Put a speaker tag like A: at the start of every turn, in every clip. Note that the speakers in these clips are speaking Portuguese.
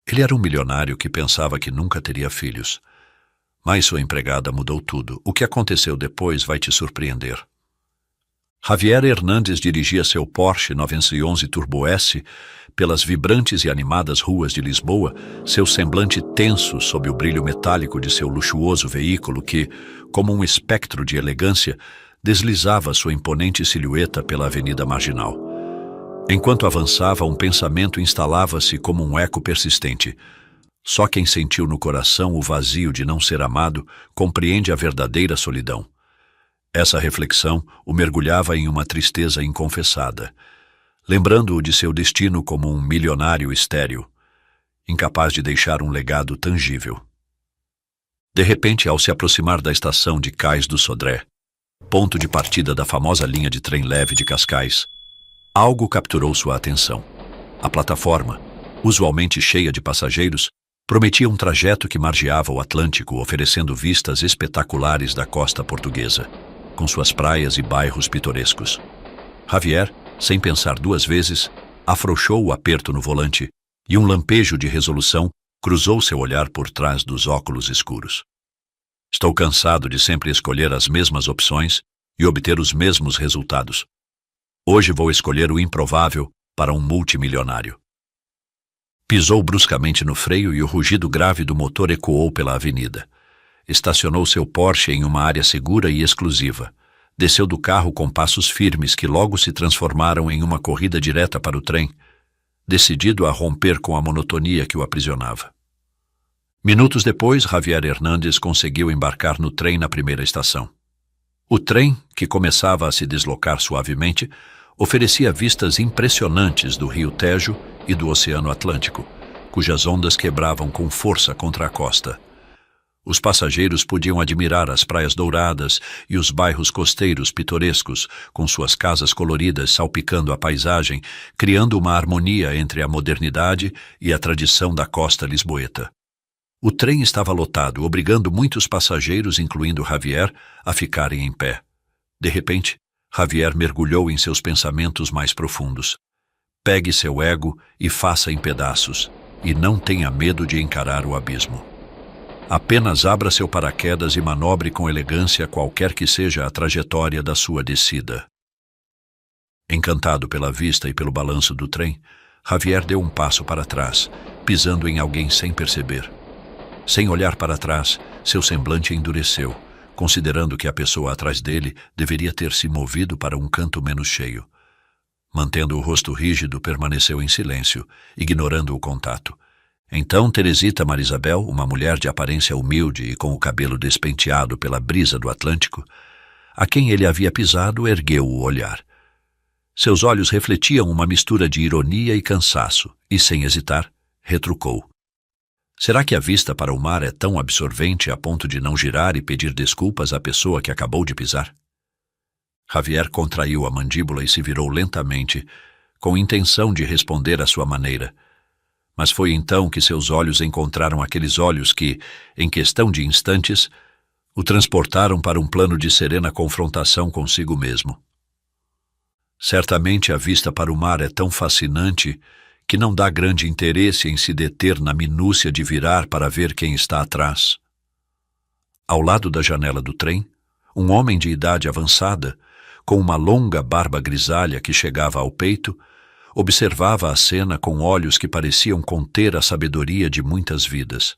A: Ele era um milionário que pensava que nunca teria filhos. Mas sua empregada mudou tudo. O que aconteceu depois vai te surpreender. Javier Hernández dirigia seu Porsche 911 Turbo S pelas vibrantes e animadas ruas de Lisboa, seu semblante tenso sob o brilho metálico de seu luxuoso veículo que, como um espectro de elegância, deslizava sua imponente silhueta pela avenida marginal. Enquanto avançava, um pensamento instalava-se como um eco persistente. Só quem sentiu no coração o vazio de não ser amado compreende a verdadeira solidão. Essa reflexão o mergulhava em uma tristeza inconfessada, lembrando-o de seu destino como um milionário estéril, incapaz de deixar um legado tangível. De repente, ao se aproximar da estação de Cais do Sodré, ponto de partida da famosa linha de trem leve de Cascais, algo capturou sua atenção. A plataforma, usualmente cheia de passageiros, prometia um trajeto que margeava o Atlântico, oferecendo vistas espetaculares da costa portuguesa, com suas praias e bairros pitorescos. Javier, sem pensar duas vezes, afrouxou o aperto no volante e um lampejo de resolução cruzou seu olhar por trás dos óculos escuros. Estou cansado de sempre escolher as mesmas opções e obter os mesmos resultados. Hoje vou escolher o improvável para um multimilionário. Pisou bruscamente no freio e o rugido grave do motor ecoou pela avenida. Estacionou seu Porsche em uma área segura e exclusiva. Desceu do carro com passos firmes que logo se transformaram em uma corrida direta para o trem, decidido a romper com a monotonia que o aprisionava. Minutos depois, Javier Hernández conseguiu embarcar no trem na primeira estação. O trem, que começava a se deslocar suavemente, oferecia vistas impressionantes do rio Tejo e do Oceano Atlântico, cujas ondas quebravam com força contra a costa. Os passageiros podiam admirar as praias douradas e os bairros costeiros pitorescos, com suas casas coloridas salpicando a paisagem, criando uma harmonia entre a modernidade e a tradição da costa lisboeta. O trem estava lotado, obrigando muitos passageiros, incluindo Javier, a ficarem em pé. De repente, Javier mergulhou em seus pensamentos mais profundos. Pegue seu ego e faça em pedaços, e não tenha medo de encarar o abismo. Apenas abra seu paraquedas e manobre com elegância qualquer que seja a trajetória da sua descida. Encantado pela vista e pelo balanço do trem, Javier deu um passo para trás, pisando em alguém sem perceber. Sem olhar para trás, seu semblante endureceu, considerando que a pessoa atrás dele deveria ter se movido para um canto menos cheio. Mantendo o rosto rígido, permaneceu em silêncio, ignorando o contato. Então Teresita Marisabel, uma mulher de aparência humilde e com o cabelo despenteado pela brisa do Atlântico, a quem ele havia pisado, ergueu o olhar. Seus olhos refletiam uma mistura de ironia e cansaço, e, sem hesitar, retrucou. Será que a vista para o mar é tão absorvente a ponto de não girar e pedir desculpas à pessoa que acabou de pisar? Javier contraiu a mandíbula e se virou lentamente, com intenção de responder à sua maneira. Mas foi então que seus olhos encontraram aqueles olhos que, em questão de instantes, o transportaram para um plano de serena confrontação consigo mesmo. Certamente a vista para o mar é tão fascinante que não dá grande interesse em se deter na minúcia de virar para ver quem está atrás. Ao lado da janela do trem, um homem de idade avançada, com uma longa barba grisalha que chegava ao peito, observava a cena com olhos que pareciam conter a sabedoria de muitas vidas.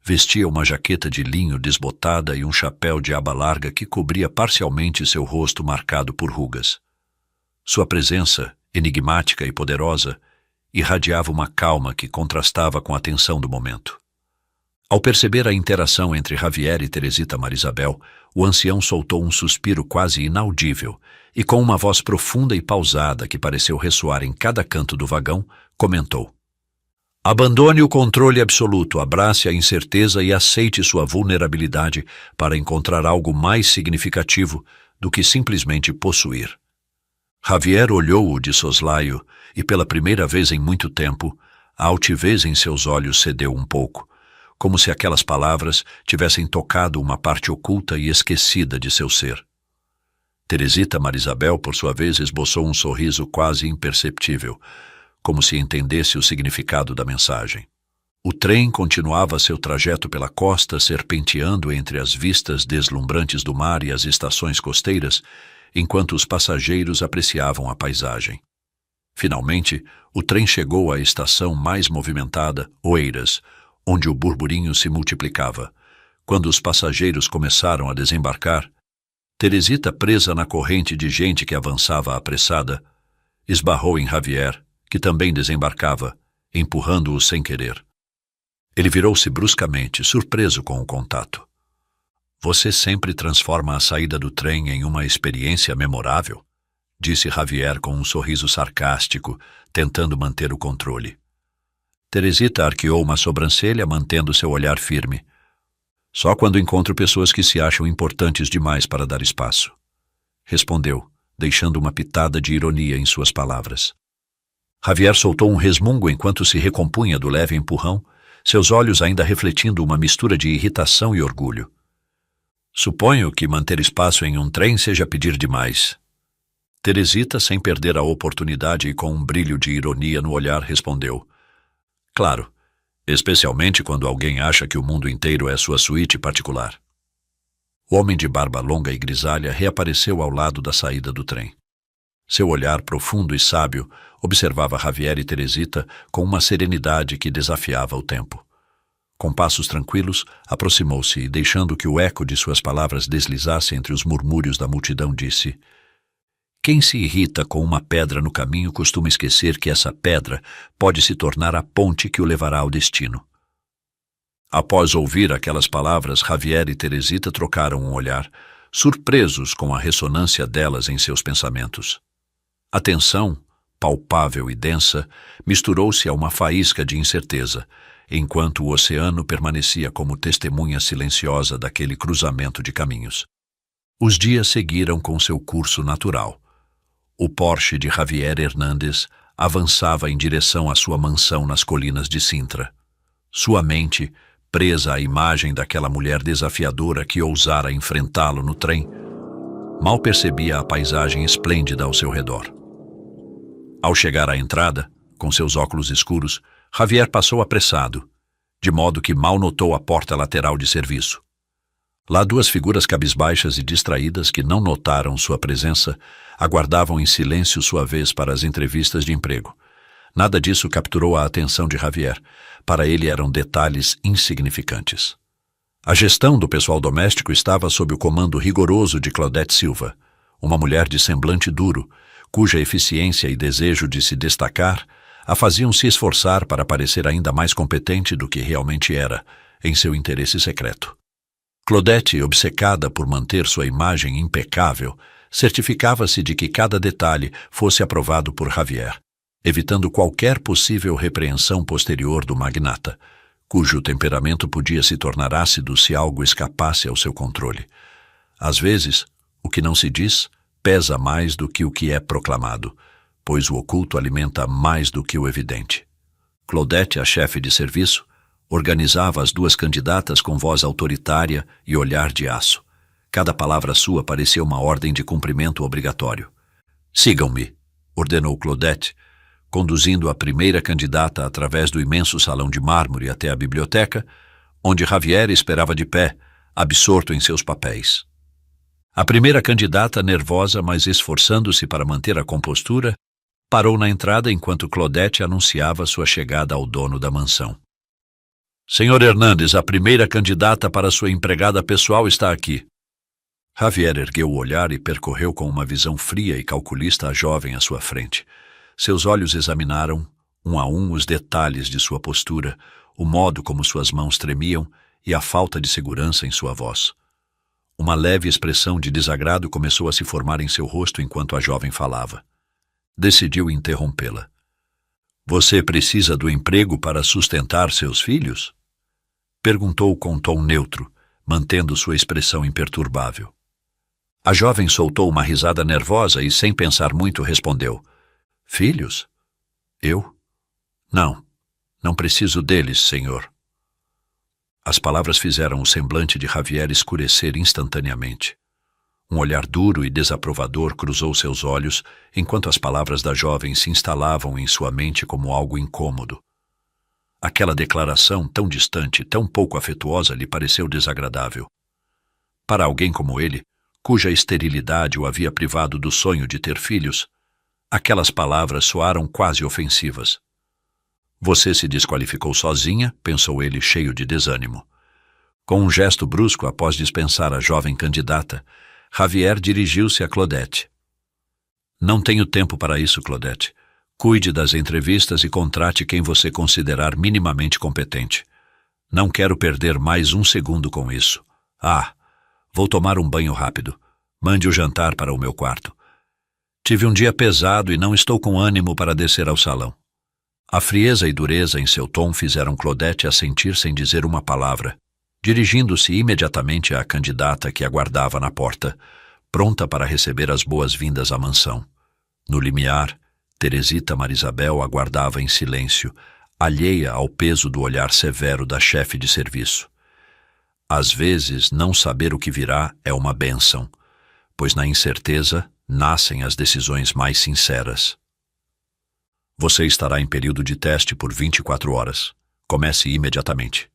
A: Vestia uma jaqueta de linho desbotada e um chapéu de aba larga que cobria parcialmente seu rosto marcado por rugas. Sua presença, enigmática e poderosa, irradiava uma calma que contrastava com a tensão do momento. Ao perceber a interação entre Javier e Teresita Marisabel, o ancião soltou um suspiro quase inaudível e, com uma voz profunda e pausada que pareceu ressoar em cada canto do vagão, comentou: Abandone o controle absoluto, abrace a incerteza e aceite sua vulnerabilidade para encontrar algo mais significativo do que simplesmente possuir. Javier olhou-o de soslaio e, pela primeira vez em muito tempo, a altivez em seus olhos cedeu um pouco, como se aquelas palavras tivessem tocado uma parte oculta e esquecida de seu ser. Teresita Marisabel, por sua vez, esboçou um sorriso quase imperceptível, como se entendesse o significado da mensagem. O trem continuava seu trajeto pela costa, serpenteando entre as vistas deslumbrantes do mar e as estações costeiras, enquanto os passageiros apreciavam a paisagem. Finalmente, o trem chegou à estação mais movimentada, Oeiras, onde o burburinho se multiplicava. Quando os passageiros começaram a desembarcar, Teresita, presa na corrente de gente que avançava apressada, esbarrou em Javier, que também desembarcava, empurrando-o sem querer. Ele virou-se bruscamente, surpreso com o contato. "Você sempre transforma a saída do trem em uma experiência memorável?" disse Javier com um sorriso sarcástico, tentando manter o controle. Teresita arqueou uma sobrancelha, mantendo seu olhar firme. "Só quando encontro pessoas que se acham importantes demais para dar espaço", respondeu, deixando uma pitada de ironia em suas palavras. Javier soltou um resmungo enquanto se recompunha do leve empurrão, seus olhos ainda refletindo uma mistura de irritação e orgulho. "Suponho que manter espaço em um trem seja pedir demais." Teresita, sem perder a oportunidade e com um brilho de ironia no olhar, respondeu: "Claro, especialmente quando alguém acha que o mundo inteiro é sua suíte particular." O homem de barba longa e grisalha reapareceu ao lado da saída do trem. Seu olhar profundo e sábio observava Javier e Teresita com uma serenidade que desafiava o tempo. Com passos tranquilos, aproximou-se e, deixando que o eco de suas palavras deslizasse entre os murmúrios da multidão, disse: "Quem se irrita com uma pedra no caminho costuma esquecer que essa pedra pode se tornar a ponte que o levará ao destino." Após ouvir aquelas palavras, Javier e Teresita trocaram um olhar, surpresos com a ressonância delas em seus pensamentos. A tensão, palpável e densa, misturou-se a uma faísca de incerteza, enquanto o oceano permanecia como testemunha silenciosa daquele cruzamento de caminhos. Os dias seguiram com seu curso natural. O Porsche de Javier Hernández avançava em direção à sua mansão nas colinas de Sintra. Sua mente, presa à imagem daquela mulher desafiadora que ousara enfrentá-lo no trem, mal percebia a paisagem esplêndida ao seu redor. Ao chegar à entrada, com seus óculos escuros, Javier passou apressado, de modo que mal notou a porta lateral de serviço. Lá, duas figuras cabisbaixas e distraídas que não notaram sua presença aguardavam em silêncio sua vez para as entrevistas de emprego. Nada disso capturou a atenção de Javier. Para ele eram detalhes insignificantes. A gestão do pessoal doméstico estava sob o comando rigoroso de Claudete Silva, uma mulher de semblante duro, cuja eficiência e desejo de se destacar a faziam se esforçar para parecer ainda mais competente do que realmente era, em seu interesse secreto. Claudete, obcecada por manter sua imagem impecável, certificava-se de que cada detalhe fosse aprovado por Javier, evitando qualquer possível repreensão posterior do magnata, cujo temperamento podia se tornar ácido se algo escapasse ao seu controle. Às vezes, o que não se diz pesa mais do que o que é proclamado, pois o oculto alimenta mais do que o evidente. Claudete, a chefe de serviço, organizava as duas candidatas com voz autoritária e olhar de aço. Cada palavra sua parecia uma ordem de cumprimento obrigatório. "Sigam-me", ordenou Claudete, conduzindo a primeira candidata através do imenso salão de mármore até a biblioteca, onde Javier esperava de pé, absorto em seus papéis. A primeira candidata, nervosa, mas esforçando-se para manter a compostura, parou na entrada enquanto Claudete anunciava sua chegada ao dono da mansão. "Senhor Hernández, a primeira candidata para sua empregada pessoal está aqui." Javier ergueu o olhar e percorreu com uma visão fria e calculista a jovem à sua frente. Seus olhos examinaram, um a um, os detalhes de sua postura, o modo como suas mãos tremiam e a falta de segurança em sua voz. Uma leve expressão de desagrado começou a se formar em seu rosto enquanto a jovem falava. Decidiu interrompê-la. "Você precisa do emprego para sustentar seus filhos?" Perguntou com tom neutro, mantendo sua expressão imperturbável. A jovem soltou uma risada nervosa e, sem pensar muito, respondeu: "Filhos? Eu? Não preciso deles, senhor." As palavras fizeram o semblante de Javier escurecer instantaneamente. Um olhar duro e desaprovador cruzou seus olhos, enquanto as palavras da jovem se instalavam em sua mente como algo incômodo. Aquela declaração tão distante, tão pouco afetuosa, lhe pareceu desagradável. Para alguém como ele, cuja esterilidade o havia privado do sonho de ter filhos, aquelas palavras soaram quase ofensivas. Você se desqualificou sozinha, pensou ele, cheio de desânimo. Com um gesto brusco, após dispensar a jovem candidata, Javier dirigiu-se a Claudette. Não tenho tempo para isso, Claudette. Cuide das entrevistas e contrate quem você considerar minimamente competente. Não quero perder mais um segundo com isso. Vou tomar um banho rápido. Mande o jantar para o meu quarto. Tive um dia pesado e não estou com ânimo para descer ao salão. A frieza e dureza em seu tom fizeram Claudette assentir sem dizer uma palavra, dirigindo-se imediatamente à candidata que aguardava na porta, pronta para receber as boas-vindas à mansão. No limiar, Teresita Marisabel aguardava em silêncio, alheia ao peso do olhar severo da chefe de serviço. Às vezes, não saber o que virá é uma bênção, pois na incerteza nascem as decisões mais sinceras. Você estará em período de teste por 24 horas. Comece imediatamente,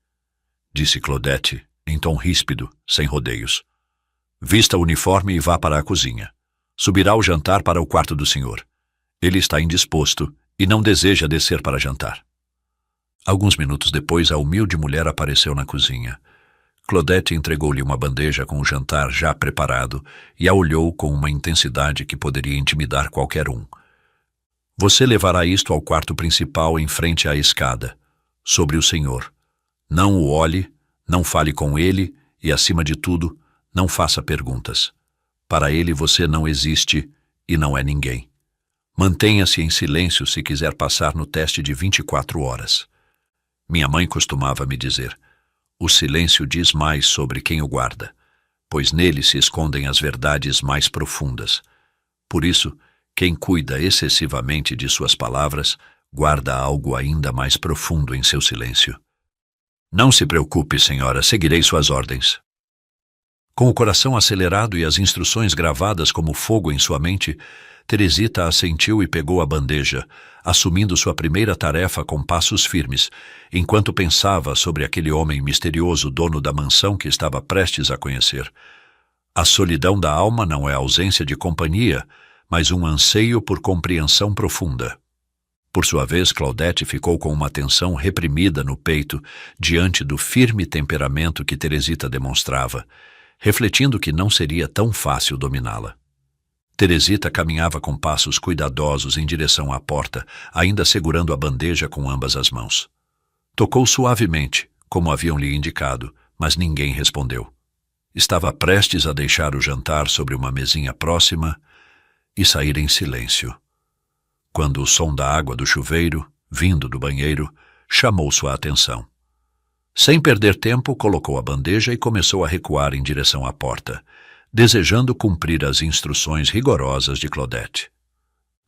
A: disse Claudette, em tom ríspido, sem rodeios. Vista o uniforme e vá para a cozinha. Subirá o jantar para o quarto do senhor. Ele está indisposto e não deseja descer para jantar. Alguns minutos depois, a humilde mulher apareceu na cozinha. Claudette entregou-lhe uma bandeja com o jantar já preparado e a olhou com uma intensidade que poderia intimidar qualquer um. Você levará isto ao quarto principal em frente à escada, sobre o senhor. Não o olhe, não fale com ele e, acima de tudo, não faça perguntas. Para ele você não existe e não é ninguém. Mantenha-se em silêncio se quiser passar no teste de 24 horas. Minha mãe costumava me dizer: o silêncio diz mais sobre quem o guarda, pois nele se escondem as verdades mais profundas. Por isso, quem cuida excessivamente de suas palavras, guarda algo ainda mais profundo em seu silêncio. Não se preocupe, senhora, seguirei suas ordens. Com o coração acelerado e as instruções gravadas como fogo em sua mente, Teresita assentiu e pegou a bandeja, assumindo sua primeira tarefa com passos firmes, enquanto pensava sobre aquele homem misterioso, dono da mansão que estava prestes a conhecer. A solidão da alma não é ausência de companhia, mas um anseio por compreensão profunda. Por sua vez, Claudette ficou com uma tensão reprimida no peito diante do firme temperamento que Teresita demonstrava, refletindo que não seria tão fácil dominá-la. Teresita caminhava com passos cuidadosos em direção à porta, ainda segurando a bandeja com ambas as mãos. Tocou suavemente, como haviam lhe indicado, mas ninguém respondeu. Estava prestes a deixar o jantar sobre uma mesinha próxima e sair em silêncio, quando o som da água do chuveiro, vindo do banheiro, chamou sua atenção. Sem perder tempo, colocou a bandeja e começou a recuar em direção à porta, desejando cumprir as instruções rigorosas de Claudette.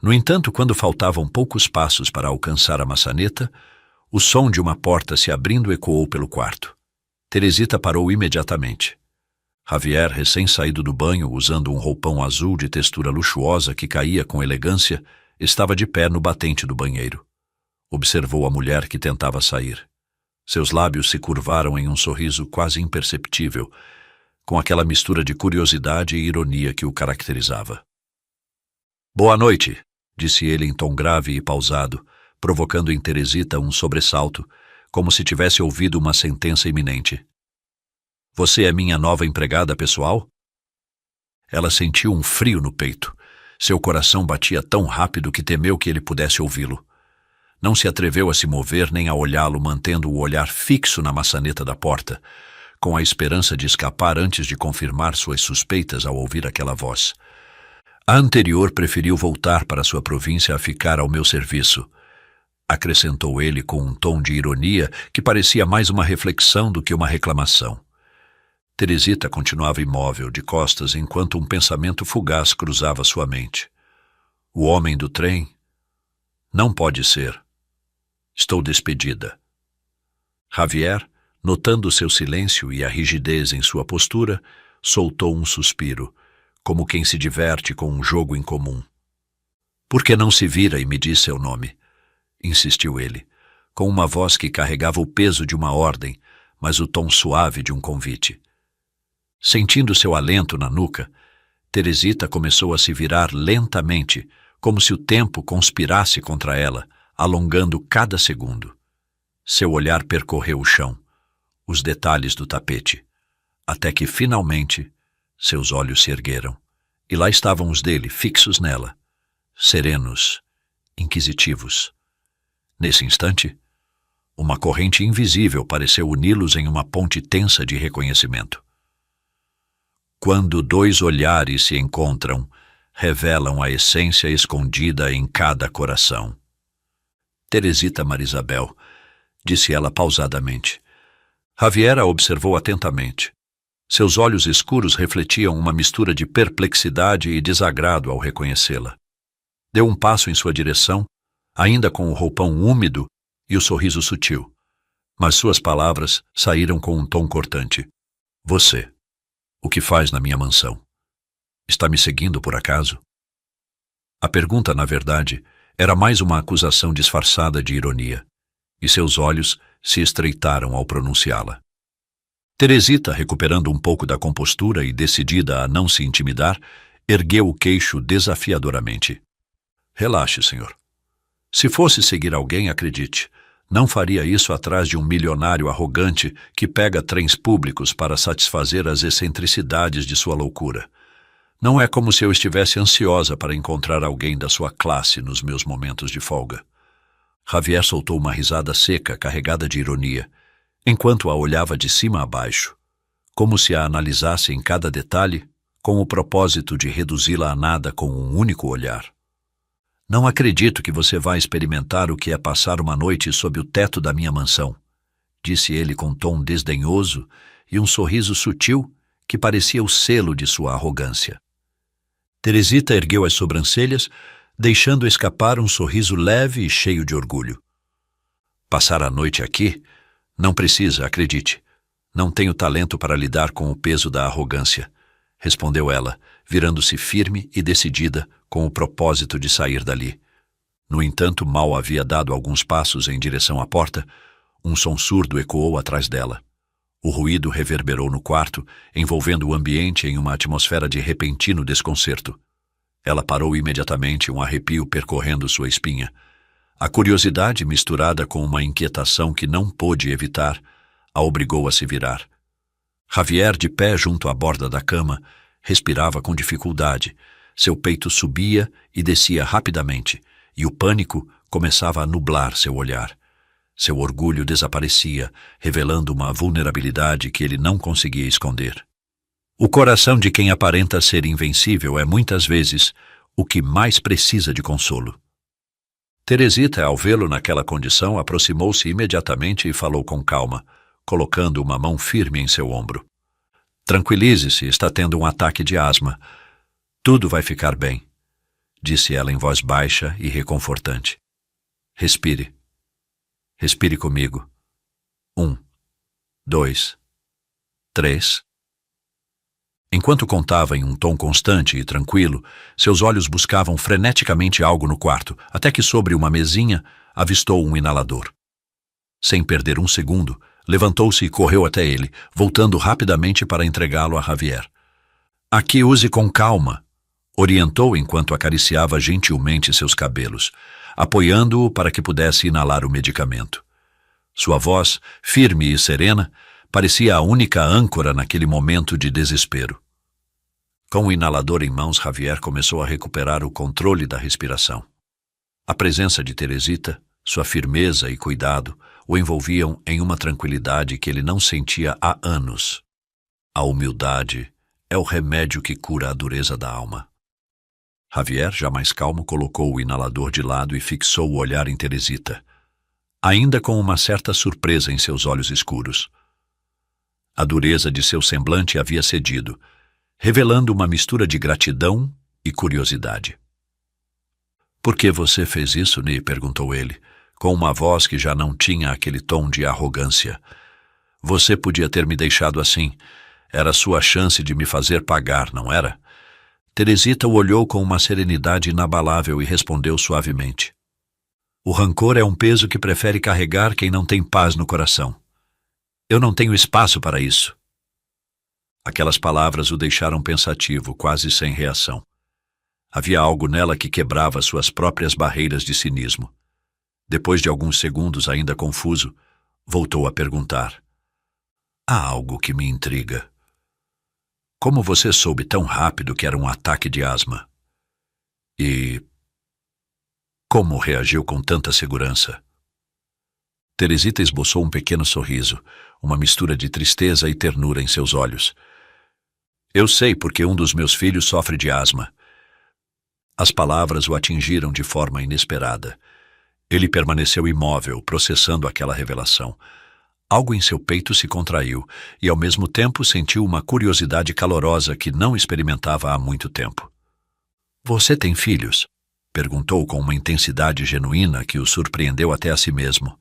A: No entanto, quando faltavam poucos passos para alcançar a maçaneta, o som de uma porta se abrindo ecoou pelo quarto. Teresita parou imediatamente. Javier, recém-saído do banho, usando um roupão azul de textura luxuosa que caía com elegância, estava de pé no batente do banheiro. Observou a mulher que tentava sair. Seus lábios se curvaram em um sorriso quase imperceptível, com aquela mistura de curiosidade e ironia que o caracterizava. «Boa noite», disse ele em tom grave e pausado, provocando em Teresita um sobressalto, como se tivesse ouvido uma sentença iminente. «Você é minha nova empregada pessoal?» Ela sentiu um frio no peito. Seu coração batia tão rápido que temeu que ele pudesse ouvi-lo. Não se atreveu a se mover nem a olhá-lo, mantendo o olhar fixo na maçaneta da porta, com a esperança de escapar antes de confirmar suas suspeitas ao ouvir aquela voz. A anterior preferiu voltar para sua província a ficar ao meu serviço, acrescentou ele com um tom de ironia que parecia mais uma reflexão do que uma reclamação. Teresita continuava imóvel, de costas, enquanto um pensamento fugaz cruzava sua mente. O homem do trem? Não pode ser. Estou despedida. Javier, notando seu silêncio e a rigidez em sua postura, soltou um suspiro, como quem se diverte com um jogo em comum. Por que não se vira e me diz seu nome? Insistiu ele, com uma voz que carregava o peso de uma ordem, mas o tom suave de um convite. Sentindo seu alento na nuca, Teresita começou a se virar lentamente, como se o tempo conspirasse contra ela, alongando cada segundo. Seu olhar percorreu o chão, os detalhes do tapete, até que, finalmente, seus olhos se ergueram, e lá estavam os dele, fixos nela, serenos, inquisitivos. Nesse instante, uma corrente invisível pareceu uni-los em uma ponte tensa de reconhecimento. Quando dois olhares se encontram, revelam a essência escondida em cada coração. Teresita Marisabel, disse ela pausadamente. Javier a observou atentamente. Seus olhos escuros refletiam uma mistura de perplexidade e desagrado ao reconhecê-la. Deu um passo em sua direção, ainda com o roupão úmido e o sorriso sutil. Mas suas palavras saíram com um tom cortante. Você, o que faz na minha mansão? Está me seguindo por acaso? A pergunta, na verdade, era mais uma acusação disfarçada de ironia, e seus olhos se estreitaram ao pronunciá-la. Teresita, recuperando um pouco da compostura e decidida a não se intimidar, ergueu o queixo desafiadoramente. Relaxe, senhor. Se fosse seguir alguém, acredite, não faria isso atrás de um milionário arrogante que pega trens públicos para satisfazer as excentricidades de sua loucura. Não é como se eu estivesse ansiosa para encontrar alguém da sua classe nos meus momentos de folga. Javier soltou uma risada seca, carregada de ironia, enquanto a olhava de cima a baixo, como se a analisasse em cada detalhe, com o propósito de reduzi-la a nada com um único olhar. Não acredito que você vá experimentar o que é passar uma noite sob o teto da minha mansão, disse ele com tom desdenhoso e um sorriso sutil que parecia o selo de sua arrogância. Teresita ergueu as sobrancelhas, deixando escapar um sorriso leve e cheio de orgulho. Passar a noite aqui? Não precisa, acredite. Não tenho talento para lidar com o peso da arrogância, respondeu ela, virando-se firme e decidida com o propósito de sair dali. No entanto, mal havia dado alguns passos em direção à porta, um som surdo ecoou atrás dela. O ruído reverberou no quarto, envolvendo o ambiente em uma atmosfera de repentino desconcerto. Ela parou imediatamente, um arrepio percorrendo sua espinha. A curiosidade, misturada com uma inquietação que não pôde evitar, a obrigou a se virar. Javier, de pé junto à borda da cama, respirava com dificuldade. Seu peito subia e descia rapidamente, e o pânico começava a nublar seu olhar. Seu orgulho desaparecia, revelando uma vulnerabilidade que ele não conseguia esconder. O coração de quem aparenta ser invencível é muitas vezes o que mais precisa de consolo. Teresita, ao vê-lo naquela condição, aproximou-se imediatamente e falou com calma, colocando uma mão firme em seu ombro. Tranquilize-se, está tendo um ataque de asma. Tudo vai ficar bem, disse ela em voz baixa e reconfortante. Respire. Respire comigo. 1, 2, 3. Enquanto contava em um tom constante e tranquilo, seus olhos buscavam freneticamente algo no quarto, até que sobre uma mesinha avistou um inalador. Sem perder um segundo, levantou-se e correu até ele, voltando rapidamente para entregá-lo a Javier. Aqui use com calma, orientou enquanto acariciava gentilmente seus cabelos, apoiando-o para que pudesse inalar o medicamento. Sua voz, firme e serena, parecia a única âncora naquele momento de desespero. Com o inalador em mãos, Javier começou a recuperar o controle da respiração. A presença de Teresita, sua firmeza e cuidado, o envolviam em uma tranquilidade que ele não sentia há anos. A humildade é o remédio que cura a dureza da alma. Javier, já mais calmo, colocou o inalador de lado e fixou o olhar em Teresita, ainda com uma certa surpresa em seus olhos escuros. A dureza de seu semblante havia cedido, revelando uma mistura de gratidão e curiosidade. "Por que você fez isso, Ni?" perguntou ele, com uma voz que já não tinha aquele tom de arrogância. "Você podia ter me deixado assim. Era sua chance de me fazer pagar, não era? Teresita o olhou com uma serenidade inabalável e respondeu suavemente: o rancor é um peso que prefere carregar quem não tem paz no coração. Eu não tenho espaço para isso. Aquelas palavras o deixaram pensativo, quase sem reação. Havia algo nela que quebrava suas próprias barreiras de cinismo. Depois de alguns segundos, ainda confuso, voltou a perguntar: há algo que me intriga. Como você soube tão rápido que era um ataque de asma? E como reagiu com tanta segurança? Teresita esboçou um pequeno sorriso, uma mistura de tristeza e ternura em seus olhos. Eu sei porque um dos meus filhos sofre de asma. As palavras o atingiram de forma inesperada. Ele permaneceu imóvel, processando aquela revelação. Algo em seu peito se contraiu e, ao mesmo tempo, sentiu uma curiosidade calorosa que não experimentava há muito tempo. Você tem filhos? Perguntou com uma intensidade genuína que o surpreendeu até a si mesmo.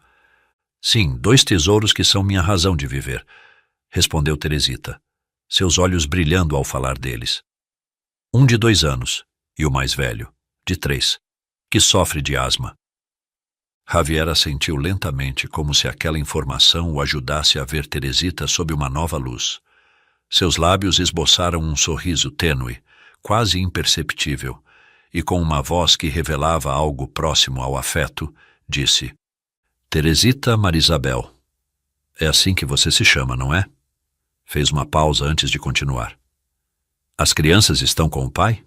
A: Sim, 2 tesouros que são minha razão de viver, respondeu Teresita, seus olhos brilhando ao falar deles. Um de 2 anos e o mais velho, de 3, que sofre de asma. Javier assentiu lentamente, como se aquela informação o ajudasse a ver Teresita sob uma nova luz. Seus lábios esboçaram um sorriso tênue, quase imperceptível, e com uma voz que revelava algo próximo ao afeto, disse: Teresita Marisabel. É assim que você se chama, não é? Fez uma pausa antes de continuar. As crianças estão com o pai?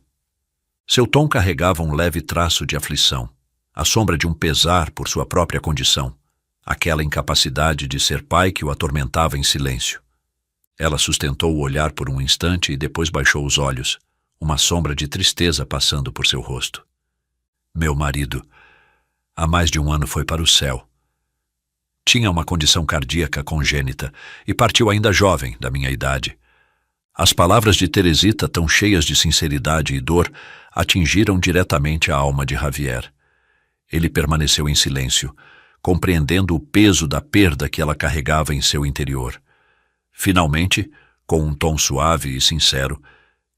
A: Seu tom carregava um leve traço de aflição, a sombra de um pesar por sua própria condição, aquela incapacidade de ser pai que o atormentava em silêncio. Ela sustentou o olhar por um instante e depois baixou os olhos, uma sombra de tristeza passando por seu rosto. Meu marido, há mais de 1 ano foi para o céu. Tinha uma condição cardíaca congênita e partiu ainda jovem, da minha idade. As palavras de Teresita, tão cheias de sinceridade e dor, atingiram diretamente a alma de Javier. Ele permaneceu em silêncio, compreendendo o peso da perda que ela carregava em seu interior. Finalmente, com um tom suave e sincero,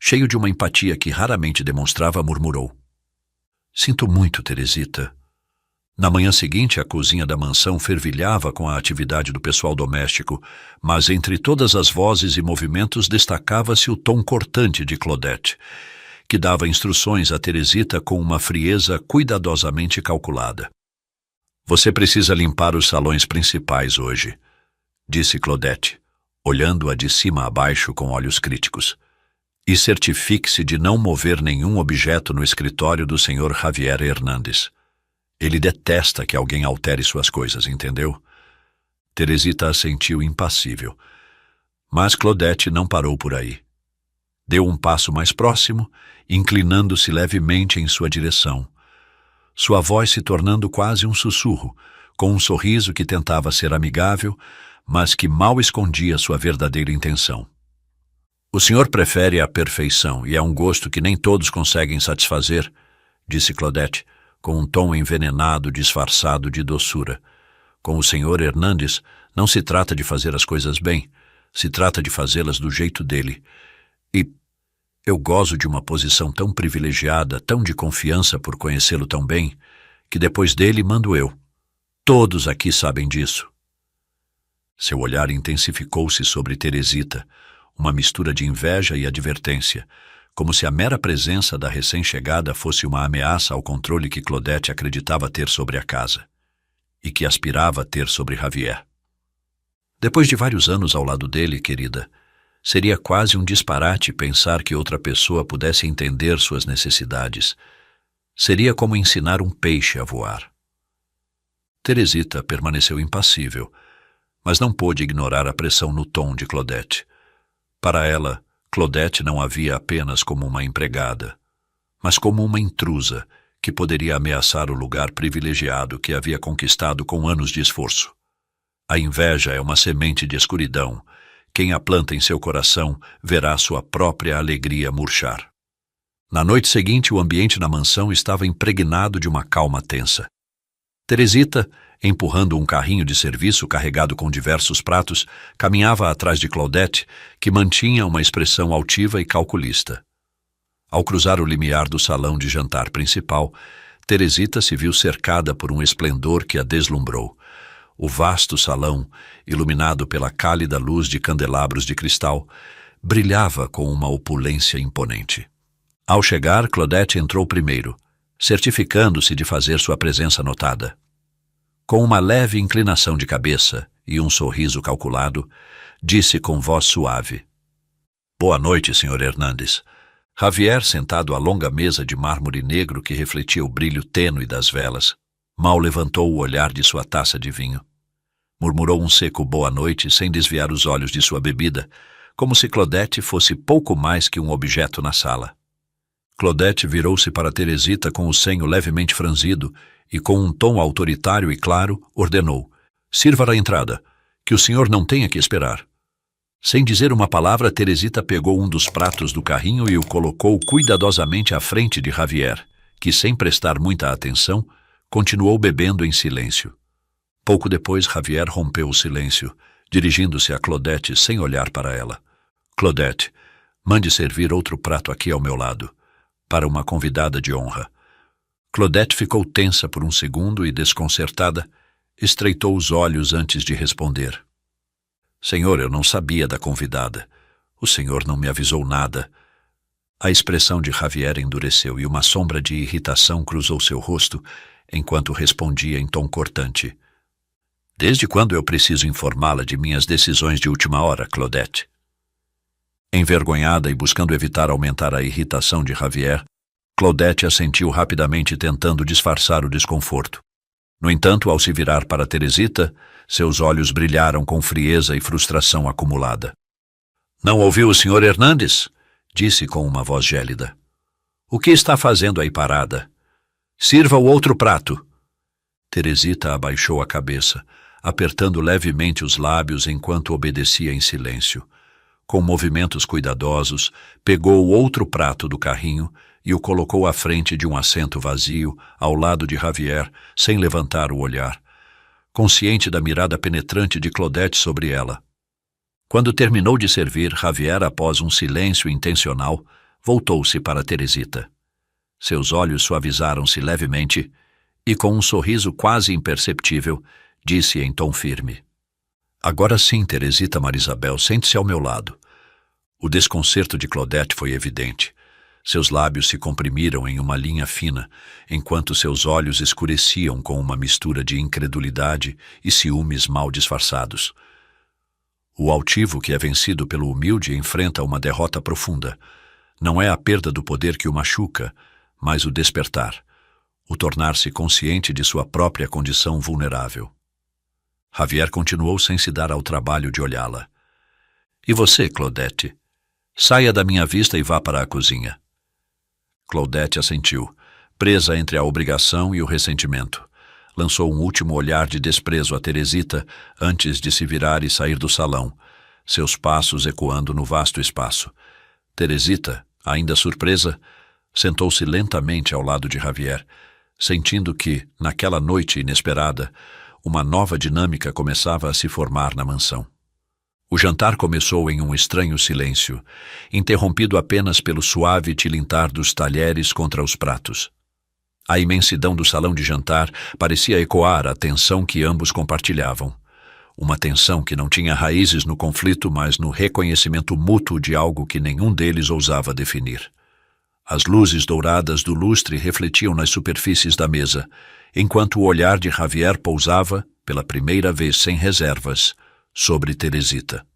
A: cheio de uma empatia que raramente demonstrava, murmurou: Sinto muito, Teresita. Na manhã seguinte, a cozinha da mansão fervilhava com a atividade do pessoal doméstico, mas entre todas as vozes e movimentos destacava-se o tom cortante de Claudette, que dava instruções a Teresita com uma frieza cuidadosamente calculada. Você precisa limpar os salões principais hoje, disse Claudette, olhando-a de cima a baixo com olhos críticos. E certifique-se de não mover nenhum objeto no escritório do Sr. Javier Hernández. Ele detesta que alguém altere suas coisas, entendeu? Teresita assentiu impassível. Mas Claudette não parou por aí. Deu um passo mais próximo, inclinando-se levemente em sua direção. Sua voz se tornando quase um sussurro, com um sorriso que tentava ser amigável, mas que mal escondia sua verdadeira intenção. O senhor prefere a perfeição e é um gosto que nem todos conseguem satisfazer, disse Claudette, com um tom envenenado disfarçado de doçura. Com o senhor Hernández, não se trata de fazer as coisas bem, se trata de fazê-las do jeito dele. E eu gozo de uma posição tão privilegiada, tão de confiança por conhecê-lo tão bem, que depois dele mando eu. Todos aqui sabem disso. Seu olhar intensificou-se sobre Teresita, uma mistura de inveja e advertência, como se a mera presença da recém-chegada fosse uma ameaça ao controle que Claudette acreditava ter sobre a casa, e que aspirava a ter sobre Javier. Depois de vários anos ao lado dele, querida, seria quase um disparate pensar que outra pessoa pudesse entender suas necessidades. Seria como ensinar um peixe a voar. Teresita permaneceu impassível, mas não pôde ignorar a pressão no tom de Claudette. Para ela, Claudette não havia apenas como uma empregada, mas como uma intrusa que poderia ameaçar o lugar privilegiado que havia conquistado com anos de esforço. A inveja é uma semente de escuridão. Quem a planta em seu coração verá sua própria alegria murchar. Na noite seguinte, o ambiente na mansão estava impregnado de uma calma tensa. Teresita, empurrando um carrinho de serviço carregado com diversos pratos, caminhava atrás de Claudette, que mantinha uma expressão altiva e calculista. Ao cruzar o limiar do salão de jantar principal, Teresita se viu cercada por um esplendor que a deslumbrou. O vasto salão, iluminado pela cálida luz de candelabros de cristal, brilhava com uma opulência imponente. Ao chegar, Claudette entrou primeiro, certificando-se de fazer sua presença notada. Com uma leve inclinação de cabeça e um sorriso calculado, disse com voz suave: "Boa noite, Sr. Hernandes." Javier, sentado à longa mesa de mármore negro que refletia o brilho tênue das velas, mal levantou o olhar de sua taça de vinho. Murmurou um seco boa noite sem desviar os olhos de sua bebida, como se Claudette fosse pouco mais que um objeto na sala. Claudette virou-se para Teresita com o senho levemente franzido e, com um tom autoritário e claro, ordenou: "Sirva a entrada, que o senhor não tenha que esperar." Sem dizer uma palavra, Teresita pegou um dos pratos do carrinho e o colocou cuidadosamente à frente de Javier, que, sem prestar muita atenção, continuou bebendo em silêncio. Pouco depois, Javier rompeu o silêncio, dirigindo-se a Claudette sem olhar para ela. "Claudette, mande servir outro prato aqui ao meu lado, para uma convidada de honra." Claudette ficou tensa por um segundo e, desconcertada, estreitou os olhos antes de responder: "Senhor, eu não sabia da convidada. O senhor não me avisou nada." A expressão de Javier endureceu e uma sombra de irritação cruzou seu rosto, enquanto respondia em tom cortante: "Desde quando eu preciso informá-la de minhas decisões de última hora, Claudette?" Envergonhada e buscando evitar aumentar a irritação de Javier, Claudette assentiu rapidamente, tentando disfarçar o desconforto. No entanto, ao se virar para Teresita, seus olhos brilharam com frieza e frustração acumulada. "Não ouviu o Sr. Hernandes?" disse com uma voz gélida. "O que está fazendo aí parada? Sirva o outro prato." Teresita abaixou a cabeça, apertando levemente os lábios enquanto obedecia em silêncio. Com movimentos cuidadosos, pegou o outro prato do carrinho e o colocou à frente de um assento vazio, ao lado de Javier, sem levantar o olhar, consciente da mirada penetrante de Claudette sobre ela. Quando terminou de servir, Javier, após um silêncio intencional, voltou-se para Teresita. Seus olhos suavizaram-se levemente e, com um sorriso quase imperceptível, disse em tom firme: "Agora sim, Teresita Marisabel, sente-se ao meu lado." O desconcerto de Claudette foi evidente. Seus lábios se comprimiram em uma linha fina, enquanto seus olhos escureciam com uma mistura de incredulidade e ciúmes mal disfarçados. O altivo que é vencido pelo humilde enfrenta uma derrota profunda. Não é a perda do poder que o machuca, mas o despertar, o tornar-se consciente de sua própria condição vulnerável. Javier continuou sem se dar ao trabalho de olhá-la. "E você, Claudette? Saia da minha vista e vá para a cozinha." Claudette assentiu, presa entre a obrigação e o ressentimento. Lançou um último olhar de desprezo a Teresita antes de se virar e sair do salão, seus passos ecoando no vasto espaço. Teresita, ainda surpresa, sentou-se lentamente ao lado de Javier, sentindo que, naquela noite inesperada, uma nova dinâmica começava a se formar na mansão. O jantar começou em um estranho silêncio, interrompido apenas pelo suave tilintar dos talheres contra os pratos. A imensidão do salão de jantar parecia ecoar a tensão que ambos compartilhavam. Uma tensão que não tinha raízes no conflito, mas no reconhecimento mútuo de algo que nenhum deles ousava definir. As luzes douradas do lustre refletiam nas superfícies da mesa, enquanto o olhar de Javier pousava, pela primeira vez sem reservas, sobre Teresita.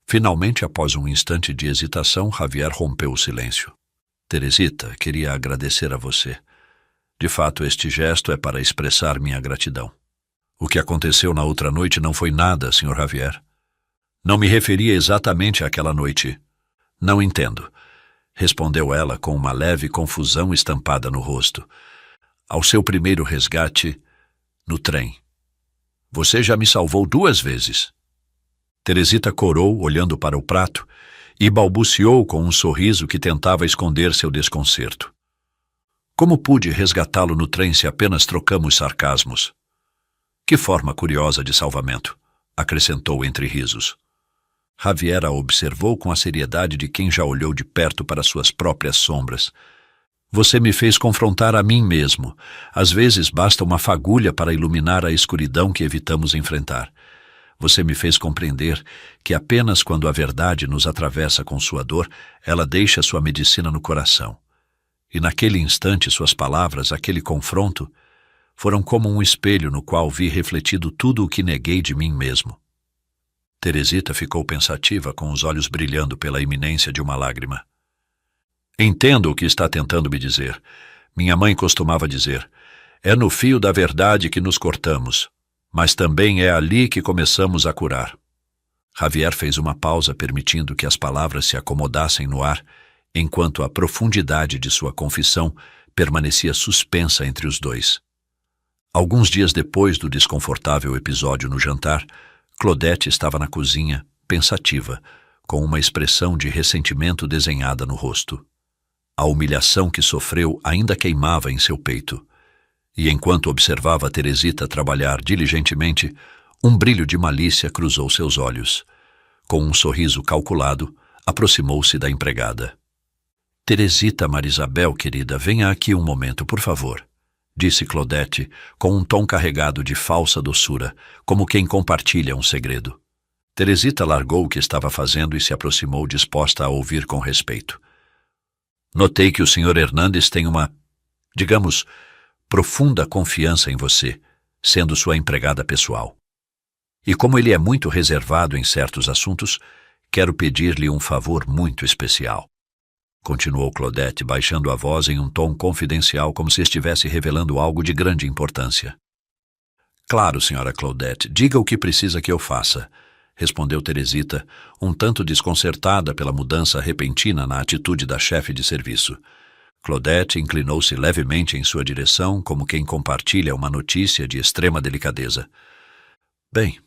A: Finalmente, após um instante de hesitação, Javier rompeu o silêncio. "Teresita, queria agradecer a você. De fato, este gesto é para expressar minha gratidão. O que aconteceu na outra noite não foi nada, Sr. Javier. Não me referia exatamente àquela noite." "Não entendo", respondeu ela com uma leve confusão estampada no rosto. "Ao seu primeiro resgate, no trem. Você já me salvou 2 vezes." Teresita corou, olhando para o prato, e balbuciou com um sorriso que tentava esconder seu desconcerto. "Como pude resgatá-lo no trem se apenas trocamos sarcasmos?" "Que forma curiosa de salvamento", acrescentou entre risos. Javier a observou com a seriedade de quem já olhou de perto para suas próprias sombras. Você me fez confrontar a mim mesmo. Às vezes basta uma fagulha para iluminar a escuridão que evitamos enfrentar. Você me fez compreender que apenas quando a verdade nos atravessa com sua dor, ela deixa sua medicina no coração. E naquele instante suas palavras, aquele confronto, foram como um espelho no qual vi refletido tudo o que neguei de mim mesmo. Teresita ficou pensativa, com os olhos brilhando pela iminência de uma lágrima. Entendo o que está tentando me dizer. Minha mãe costumava dizer, é no fio da verdade que nos cortamos, mas também é ali que começamos a curar. Javier fez uma pausa, permitindo que as palavras se acomodassem no ar, enquanto a profundidade de sua confissão permanecia suspensa entre os dois. Alguns dias depois do desconfortável episódio no jantar, Claudette estava na cozinha, pensativa, com uma expressão de ressentimento desenhada no rosto. A humilhação que sofreu ainda queimava em seu peito, e enquanto observava Teresita trabalhar diligentemente, um brilho de malícia cruzou seus olhos. Com um sorriso calculado, aproximou-se da empregada. Teresita Marisabel, querida, venha aqui um momento, por favor, disse Claudette, com um tom carregado de falsa doçura, como quem compartilha um segredo. Teresita largou o que estava fazendo e se aproximou, disposta a ouvir com respeito. Notei que o Sr. Hernandes tem uma, digamos, profunda confiança em você, sendo sua empregada pessoal. E como ele é muito reservado em certos assuntos, quero pedir-lhe um favor muito especial. Continuou Claudette, baixando a voz em um tom confidencial, como se estivesse revelando algo de grande importância. Claro, senhora Claudette, diga o que precisa que eu faça, respondeu Teresita, um tanto desconcertada pela mudança repentina na atitude da chefe de serviço. Claudette inclinou-se levemente em sua direção, como quem compartilha uma notícia de extrema delicadeza. Bem,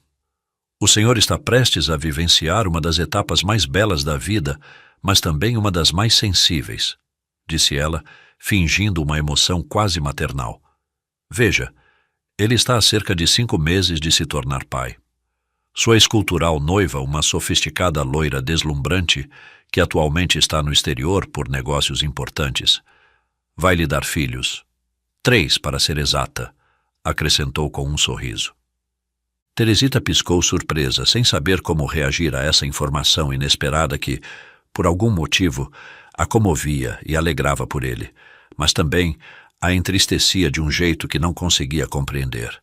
A: o senhor está prestes a vivenciar uma das etapas mais belas da vida, mas também uma das mais sensíveis, disse ela, fingindo uma emoção quase maternal. Veja, ele está há cerca de 5 meses de se tornar pai. Sua escultural noiva, uma sofisticada loira deslumbrante, que atualmente está no exterior por negócios importantes, vai lhe dar filhos. 3, para ser exata, acrescentou com um sorriso. Teresita piscou surpresa, sem saber como reagir a essa informação inesperada que, por algum motivo, a comovia e alegrava por ele, mas também a entristecia de um jeito que não conseguia compreender.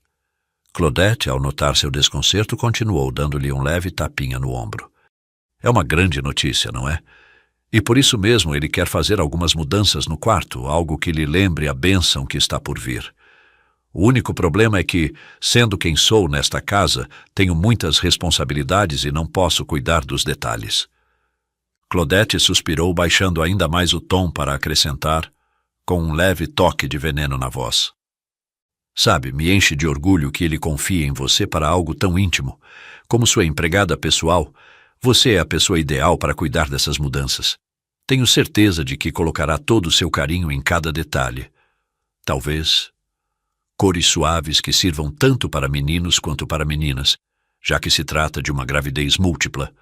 A: Claudette, ao notar seu desconcerto, continuou, dando-lhe um leve tapinha no ombro. É uma grande notícia, não é? E por isso mesmo ele quer fazer algumas mudanças no quarto, algo que lhe lembre a bênção que está por vir. O único problema é que, sendo quem sou nesta casa, tenho muitas responsabilidades e não posso cuidar dos detalhes. Claudette suspirou, baixando ainda mais o tom para acrescentar, com um leve toque de veneno na voz. Sabe, me enche de orgulho que ele confie em você para algo tão íntimo. Como sua empregada pessoal, você é a pessoa ideal para cuidar dessas mudanças. Tenho certeza de que colocará todo o seu carinho em cada detalhe. Talvez cores suaves que sirvam tanto para meninos quanto para meninas, já que se trata de uma gravidez múltipla.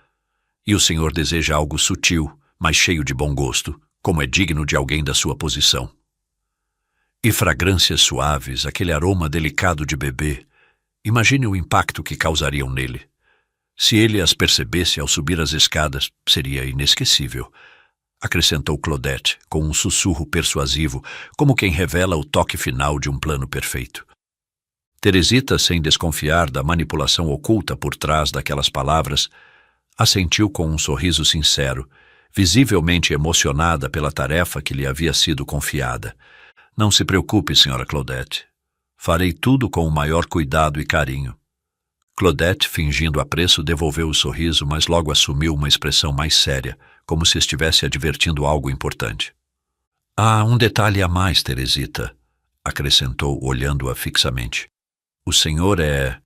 A: E o senhor deseja algo sutil, mas cheio de bom gosto, como é digno de alguém da sua posição. E fragrâncias suaves, aquele aroma delicado de bebê. Imagine o impacto que causariam nele. Se ele as percebesse ao subir as escadas, seria inesquecível, acrescentou Claudette, com um sussurro persuasivo, como quem revela o toque final de um plano perfeito. Teresita, sem desconfiar da manipulação oculta por trás daquelas palavras, assentiu com um sorriso sincero, visivelmente emocionada pela tarefa que lhe havia sido confiada. Não se preocupe, senhora Claudette. Farei tudo com o maior cuidado e carinho. Claudette, fingindo apreço, devolveu o sorriso, mas logo assumiu uma expressão mais séria, como se estivesse advertindo algo importante. Há um detalhe a mais, Teresita, acrescentou, olhando-a fixamente. O senhor é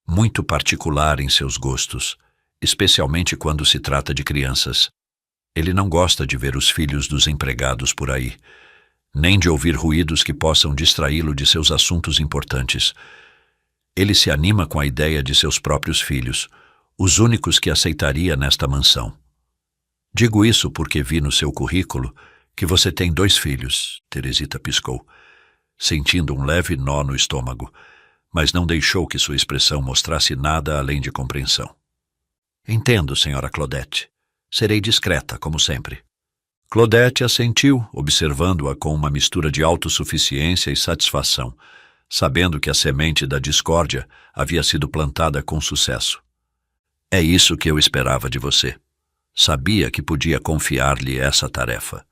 A: muito particular em seus gostos, especialmente quando se trata de crianças. Ele não gosta de ver os filhos dos empregados por aí, nem de ouvir ruídos que possam distraí-lo de seus assuntos importantes. Ele se anima com a ideia de seus próprios filhos, os únicos que aceitaria nesta mansão. Digo isso porque vi no seu currículo que você tem 2 filhos, Teresita piscou, sentindo um leve nó no estômago, mas não deixou que sua expressão mostrasse nada além de compreensão. Entendo, senhora Claudette. Serei discreta, como sempre. Claudette assentiu, observando-a com uma mistura de autossuficiência e satisfação, sabendo que a semente da discórdia havia sido plantada com sucesso. É isso que eu esperava de você. Sabia que podia confiar-lhe essa tarefa.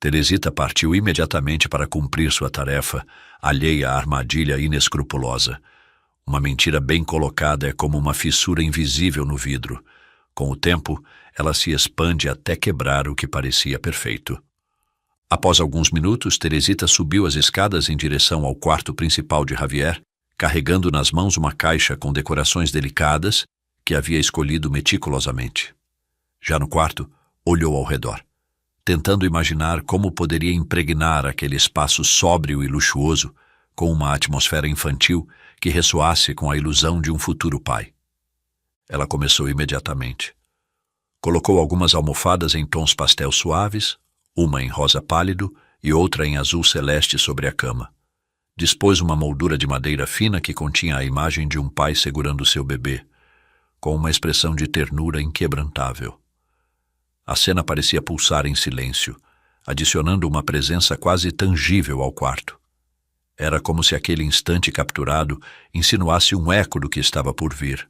A: Teresita partiu imediatamente para cumprir sua tarefa, alheia à armadilha inescrupulosa. Uma mentira bem colocada é como uma fissura invisível no vidro. Com o tempo, ela se expande até quebrar o que parecia perfeito. Após alguns minutos, Teresita subiu as escadas em direção ao quarto principal de Javier, carregando nas mãos uma caixa com decorações delicadas que havia escolhido meticulosamente. Já no quarto, olhou ao redor, tentando imaginar como poderia impregnar aquele espaço sóbrio e luxuoso com uma atmosfera infantil que ressoasse com a ilusão de um futuro pai. Ela começou imediatamente. Colocou algumas almofadas em tons pastel suaves, uma em rosa pálido e outra em azul celeste sobre a cama. Dispôs uma moldura de madeira fina que continha a imagem de um pai segurando seu bebê, com uma expressão de ternura inquebrantável. A cena parecia pulsar em silêncio, adicionando uma presença quase tangível ao quarto. Era como se aquele instante capturado insinuasse um eco do que estava por vir.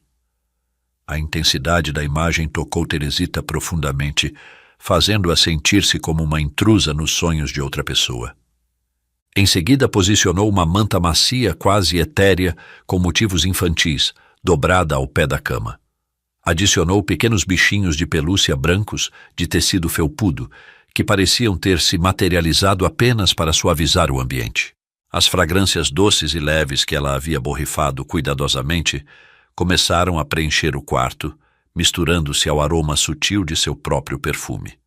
A: A intensidade da imagem tocou Teresita profundamente, fazendo-a sentir-se como uma intrusa nos sonhos de outra pessoa. Em seguida, posicionou uma manta macia, quase etérea, com motivos infantis, dobrada ao pé da cama. Adicionou pequenos bichinhos de pelúcia brancos, de tecido felpudo, que pareciam ter se materializado apenas para suavizar o ambiente. As fragrâncias doces e leves que ela havia borrifado cuidadosamente começaram a preencher o quarto, misturando-se ao aroma sutil de seu próprio perfume.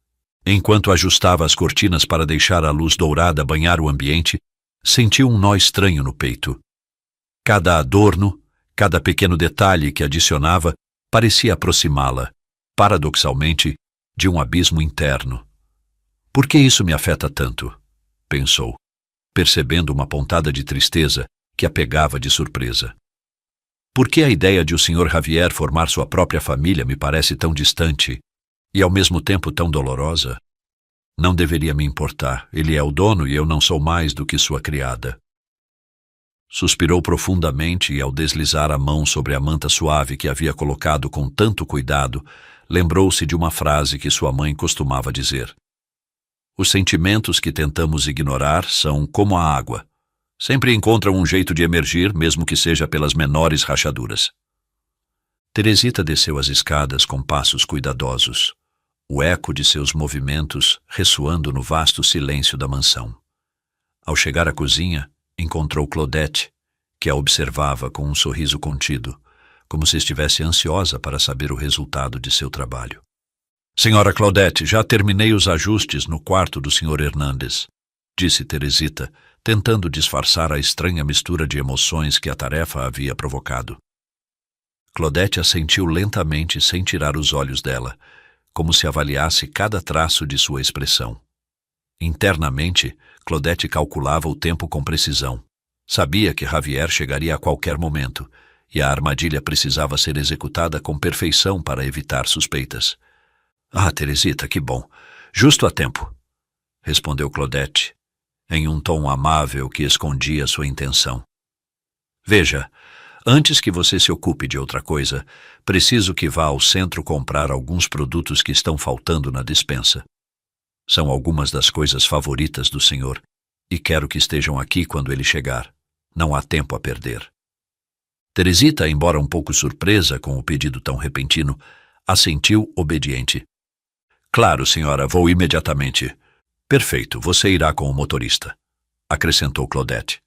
A: Enquanto ajustava as cortinas para deixar a luz dourada banhar o ambiente, sentiu um nó estranho no peito. Cada adorno, cada pequeno detalhe que adicionava, parecia aproximá-la, paradoxalmente, de um abismo interno. Por que isso me afeta tanto? Pensou, percebendo uma pontada de tristeza que a pegava de surpresa. Por que a ideia de o Sr. Javier formar sua própria família me parece tão distante e ao mesmo tempo tão dolorosa? Não deveria me importar, ele é o dono e eu não sou mais do que sua criada. Suspirou profundamente e, ao deslizar a mão sobre a manta suave que havia colocado com tanto cuidado, lembrou-se de uma frase que sua mãe costumava dizer. Os sentimentos que tentamos ignorar são como a água. Sempre encontram um jeito de emergir, mesmo que seja pelas menores rachaduras. Teresita desceu as escadas com passos cuidadosos, o eco de seus movimentos ressoando no vasto silêncio da mansão. Ao chegar à cozinha, encontrou Claudette, que a observava com um sorriso contido, como se estivesse ansiosa para saber o resultado de seu trabalho. Senhora Claudette, já terminei os ajustes no quarto do Sr. Hernandes, disse Teresita, tentando disfarçar a estranha mistura de emoções que a tarefa havia provocado. Claudette assentiu lentamente sem tirar os olhos dela, como se avaliasse cada traço de sua expressão. Internamente, Claudette calculava o tempo com precisão. Sabia que Javier chegaria a qualquer momento, e a armadilha precisava ser executada com perfeição para evitar suspeitas. Ah, Teresita, que bom. Justo a tempo, respondeu Claudette, em um tom amável que escondia sua intenção. Veja, antes que você se ocupe de outra coisa, preciso que vá ao centro comprar alguns produtos que estão faltando na despensa. São algumas das coisas favoritas do senhor, e quero que estejam aqui quando ele chegar. Não há tempo a perder. Teresita, embora um pouco surpresa com o pedido tão repentino, assentiu obediente. Claro, senhora, vou imediatamente. Perfeito, você irá com o motorista, acrescentou Claudette,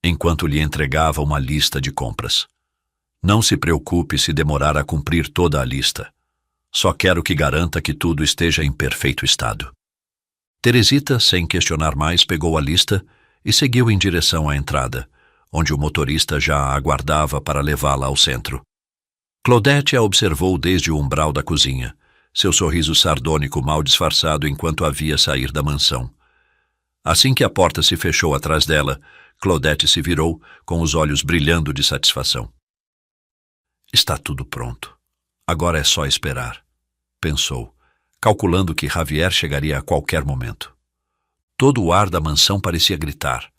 A: enquanto lhe entregava uma lista de compras. Não se preocupe se demorar a cumprir toda a lista. Só quero que garanta que tudo esteja em perfeito estado. Teresita, sem questionar mais, pegou a lista e seguiu em direção à entrada, onde o motorista já a aguardava para levá-la ao centro. Claudette a observou desde o umbral da cozinha, seu sorriso sardônico mal disfarçado enquanto a via sair da mansão. Assim que a porta se fechou atrás dela, Claudette se virou, com os olhos brilhando de satisfação. Está tudo pronto. Agora é só esperar, pensou, calculando que Javier chegaria a qualquer momento. Todo o ar da mansão parecia gritar.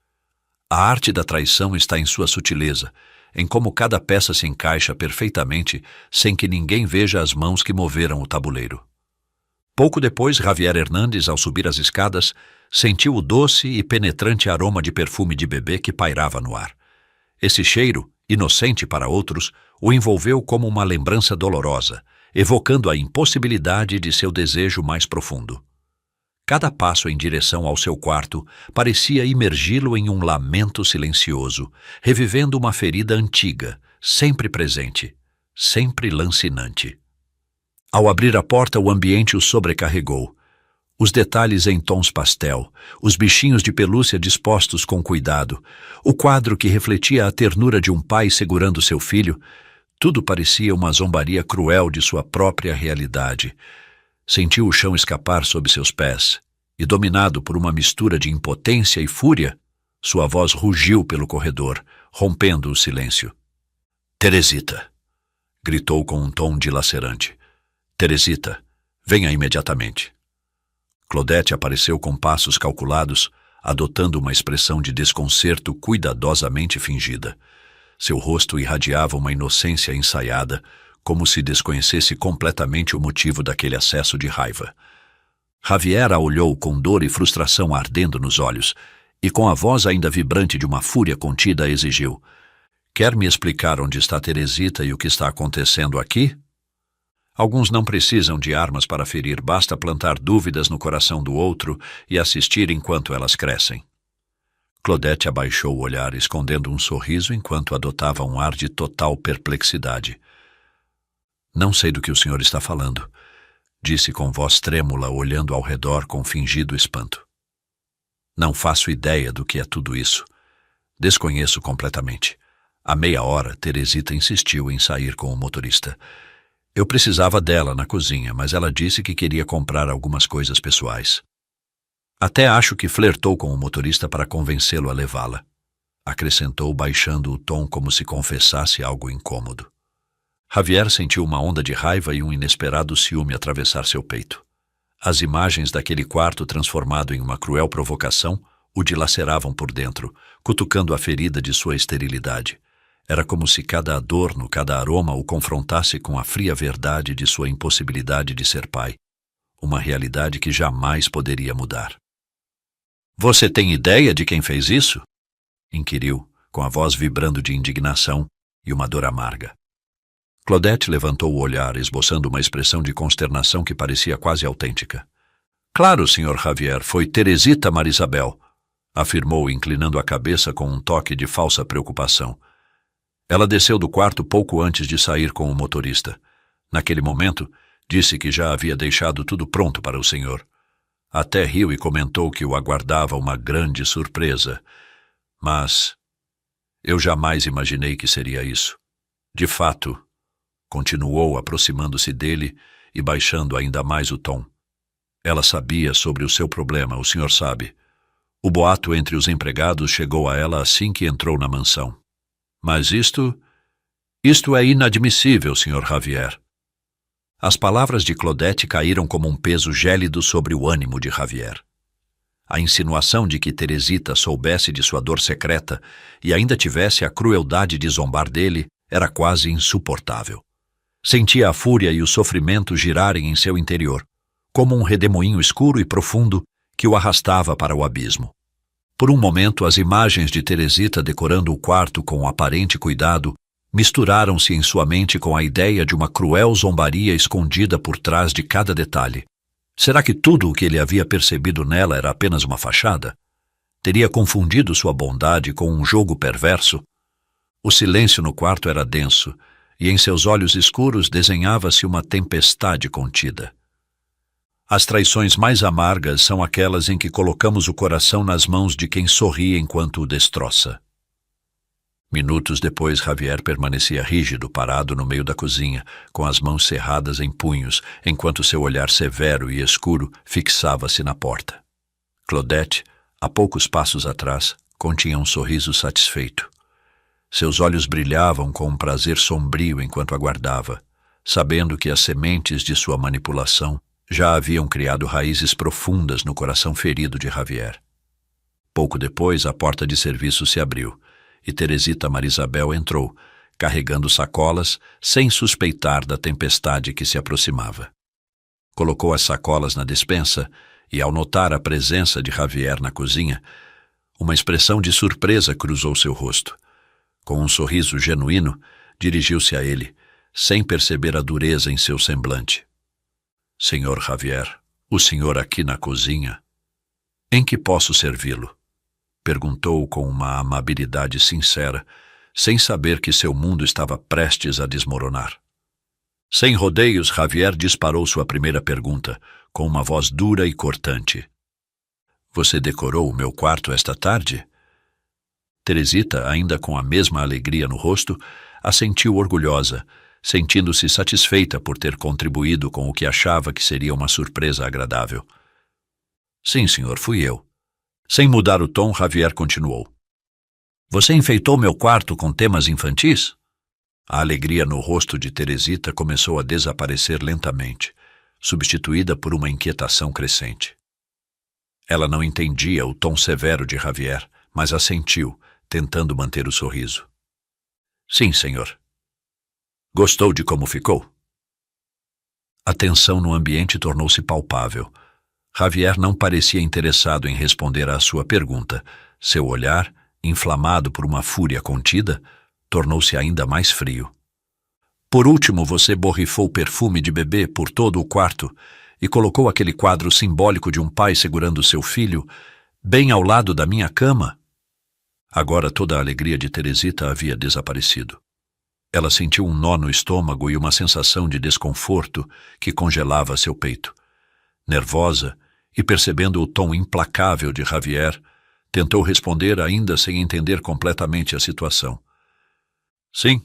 A: A arte da traição está em sua sutileza, em como cada peça se encaixa perfeitamente sem que ninguém veja as mãos que moveram o tabuleiro. Pouco depois, Javier Hernández, ao subir as escadas, sentiu o doce e penetrante aroma de perfume de bebê que pairava no ar. Esse cheiro, inocente para outros, o envolveu como uma lembrança dolorosa, evocando a impossibilidade de seu desejo mais profundo. Cada passo em direção ao seu quarto parecia imergi-lo em um lamento silencioso, revivendo uma ferida antiga, sempre presente, sempre lancinante. Ao abrir a porta, o ambiente o sobrecarregou. Os detalhes em tons pastel, os bichinhos de pelúcia dispostos com cuidado, o quadro que refletia a ternura de um pai segurando seu filho, tudo parecia uma zombaria cruel de sua própria realidade. Sentiu o chão escapar sob seus pés, e dominado por uma mistura de impotência e fúria, sua voz rugiu pelo corredor, rompendo o silêncio. "Teresita!" gritou com um tom dilacerante. "Teresita, venha imediatamente." Claudette apareceu com passos calculados, adotando uma expressão de desconcerto cuidadosamente fingida. Seu rosto irradiava uma inocência ensaiada, como se desconhecesse completamente o motivo daquele acesso de raiva. Javier a olhou com dor e frustração ardendo nos olhos, e com a voz ainda vibrante de uma fúria contida exigiu: "Quer me explicar onde está Teresita e o que está acontecendo aqui?" Alguns não precisam de armas para ferir, basta plantar dúvidas no coração do outro e assistir enquanto elas crescem. Claudette abaixou o olhar, escondendo um sorriso enquanto adotava um ar de total perplexidade. "Não sei do que o senhor está falando", disse com voz trêmula, olhando ao redor com fingido espanto. "Não faço ideia do que é tudo isso. Desconheço completamente." À meia hora, Teresita insistiu em sair com o motorista. Eu precisava dela na cozinha, mas ela disse que queria comprar algumas coisas pessoais. Até acho que flertou com o motorista para convencê-lo a levá-la, acrescentou baixando o tom como se confessasse algo incômodo. Javier sentiu uma onda de raiva e um inesperado ciúme atravessar seu peito. As imagens daquele quarto transformado em uma cruel provocação o dilaceravam por dentro, cutucando a ferida de sua esterilidade. Era como se cada adorno, cada aroma o confrontasse com a fria verdade de sua impossibilidade de ser pai, uma realidade que jamais poderia mudar. "Você tem ideia de quem fez isso?" inquiriu, com a voz vibrando de indignação e uma dor amarga. Claudette levantou o olhar, esboçando uma expressão de consternação que parecia quase autêntica. "Claro, Sr. Javier, foi Teresita Marisabel", afirmou, inclinando a cabeça com um toque de falsa preocupação. Ela desceu do quarto pouco antes de sair com o motorista. Naquele momento, disse que já havia deixado tudo pronto para o senhor. Até riu e comentou que o aguardava uma grande surpresa. Mas eu jamais imaginei que seria isso. De fato, continuou aproximando-se dele e baixando ainda mais o tom. Ela sabia sobre o seu problema, o senhor sabe. O boato entre os empregados chegou a ela assim que entrou na mansão. Mas isto é inadmissível, Sr. Javier. As palavras de Claudette caíram como um peso gélido sobre o ânimo de Javier. A insinuação de que Teresita soubesse de sua dor secreta e ainda tivesse a crueldade de zombar dele era quase insuportável. Sentia a fúria e o sofrimento girarem em seu interior, como um redemoinho escuro e profundo que o arrastava para o abismo. Por um momento, as imagens de Teresita decorando o quarto com aparente cuidado misturaram-se em sua mente com a ideia de uma cruel zombaria escondida por trás de cada detalhe. Será que tudo o que ele havia percebido nela era apenas uma fachada? Teria confundido sua bondade com um jogo perverso? O silêncio no quarto era denso, e em seus olhos escuros desenhava-se uma tempestade contida. As traições mais amargas são aquelas em que colocamos o coração nas mãos de quem sorri enquanto o destroça. Minutos depois, Javier permanecia rígido, parado no meio da cozinha, com as mãos cerradas em punhos, enquanto seu olhar severo e escuro fixava-se na porta. Claudette, a poucos passos atrás, continha um sorriso satisfeito. Seus olhos brilhavam com um prazer sombrio enquanto aguardava, sabendo que as sementes de sua manipulação já haviam criado raízes profundas no coração ferido de Javier. Pouco depois, a porta de serviço se abriu, e Teresita Marisabel entrou, carregando sacolas, sem suspeitar da tempestade que se aproximava. Colocou as sacolas na despensa e, ao notar a presença de Javier na cozinha, uma expressão de surpresa cruzou seu rosto. Com um sorriso genuíno, dirigiu-se a ele, sem perceber a dureza em seu semblante. Senhor Javier, o senhor aqui na cozinha? Em que posso servi-lo? Perguntou com uma amabilidade sincera, sem saber que seu mundo estava prestes a desmoronar. Sem rodeios, Javier disparou sua primeira pergunta, com uma voz dura e cortante. Você decorou o meu quarto esta tarde? Teresita, ainda com a mesma alegria no rosto, assentiu orgulhosa, sentindo-se satisfeita por ter contribuído com o que achava que seria uma surpresa agradável. Sim, senhor, fui eu. Sem mudar o tom, Javier continuou. Você enfeitou meu quarto com temas infantis? A alegria no rosto de Teresita começou a desaparecer lentamente, substituída por uma inquietação crescente. Ela não entendia o tom severo de Javier, mas assentiu, tentando manter o sorriso. Sim, senhor. Gostou de como ficou? A tensão no ambiente tornou-se palpável. Javier não parecia interessado em responder à sua pergunta. Seu olhar, inflamado por uma fúria contida, tornou-se ainda mais frio. Por último, você borrifou perfume de bebê por todo o quarto e colocou aquele quadro simbólico de um pai segurando seu filho bem ao lado da minha cama. Agora toda a alegria de Teresita havia desaparecido. Ela sentiu um nó no estômago e uma sensação de desconforto que congelava seu peito. Nervosa, e percebendo o tom implacável de Javier, tentou responder ainda sem entender completamente a situação. Sim,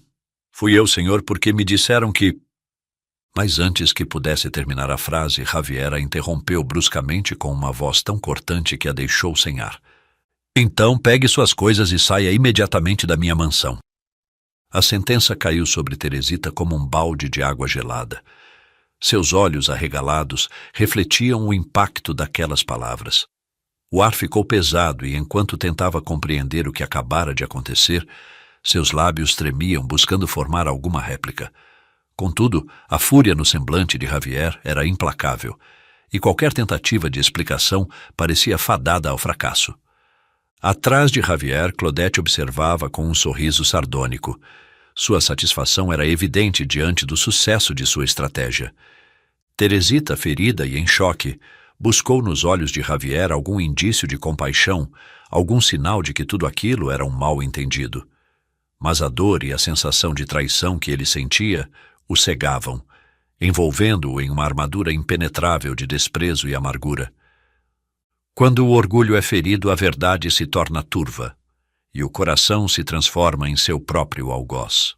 A: fui eu, senhor, porque me disseram que... Mas antes que pudesse terminar a frase, Javier a interrompeu bruscamente com uma voz tão cortante que a deixou sem ar. Então pegue suas coisas e saia imediatamente da minha mansão. A sentença caiu sobre Teresita como um balde de água gelada. Seus olhos arregalados refletiam o impacto daquelas palavras. O ar ficou pesado e, enquanto tentava compreender o que acabara de acontecer, seus lábios tremiam buscando formar alguma réplica. Contudo, a fúria no semblante de Javier era implacável, e qualquer tentativa de explicação parecia fadada ao fracasso. Atrás de Javier, Claudette observava com um sorriso sardônico. Sua satisfação era evidente diante do sucesso de sua estratégia. Teresita, ferida e em choque, buscou nos olhos de Javier algum indício de compaixão, algum sinal de que tudo aquilo era um mal-entendido. Mas a dor e a sensação de traição que ele sentia o cegavam, envolvendo-o em uma armadura impenetrável de desprezo e amargura. Quando o orgulho é ferido, a verdade se torna turva, e o coração se transforma em seu próprio algoz.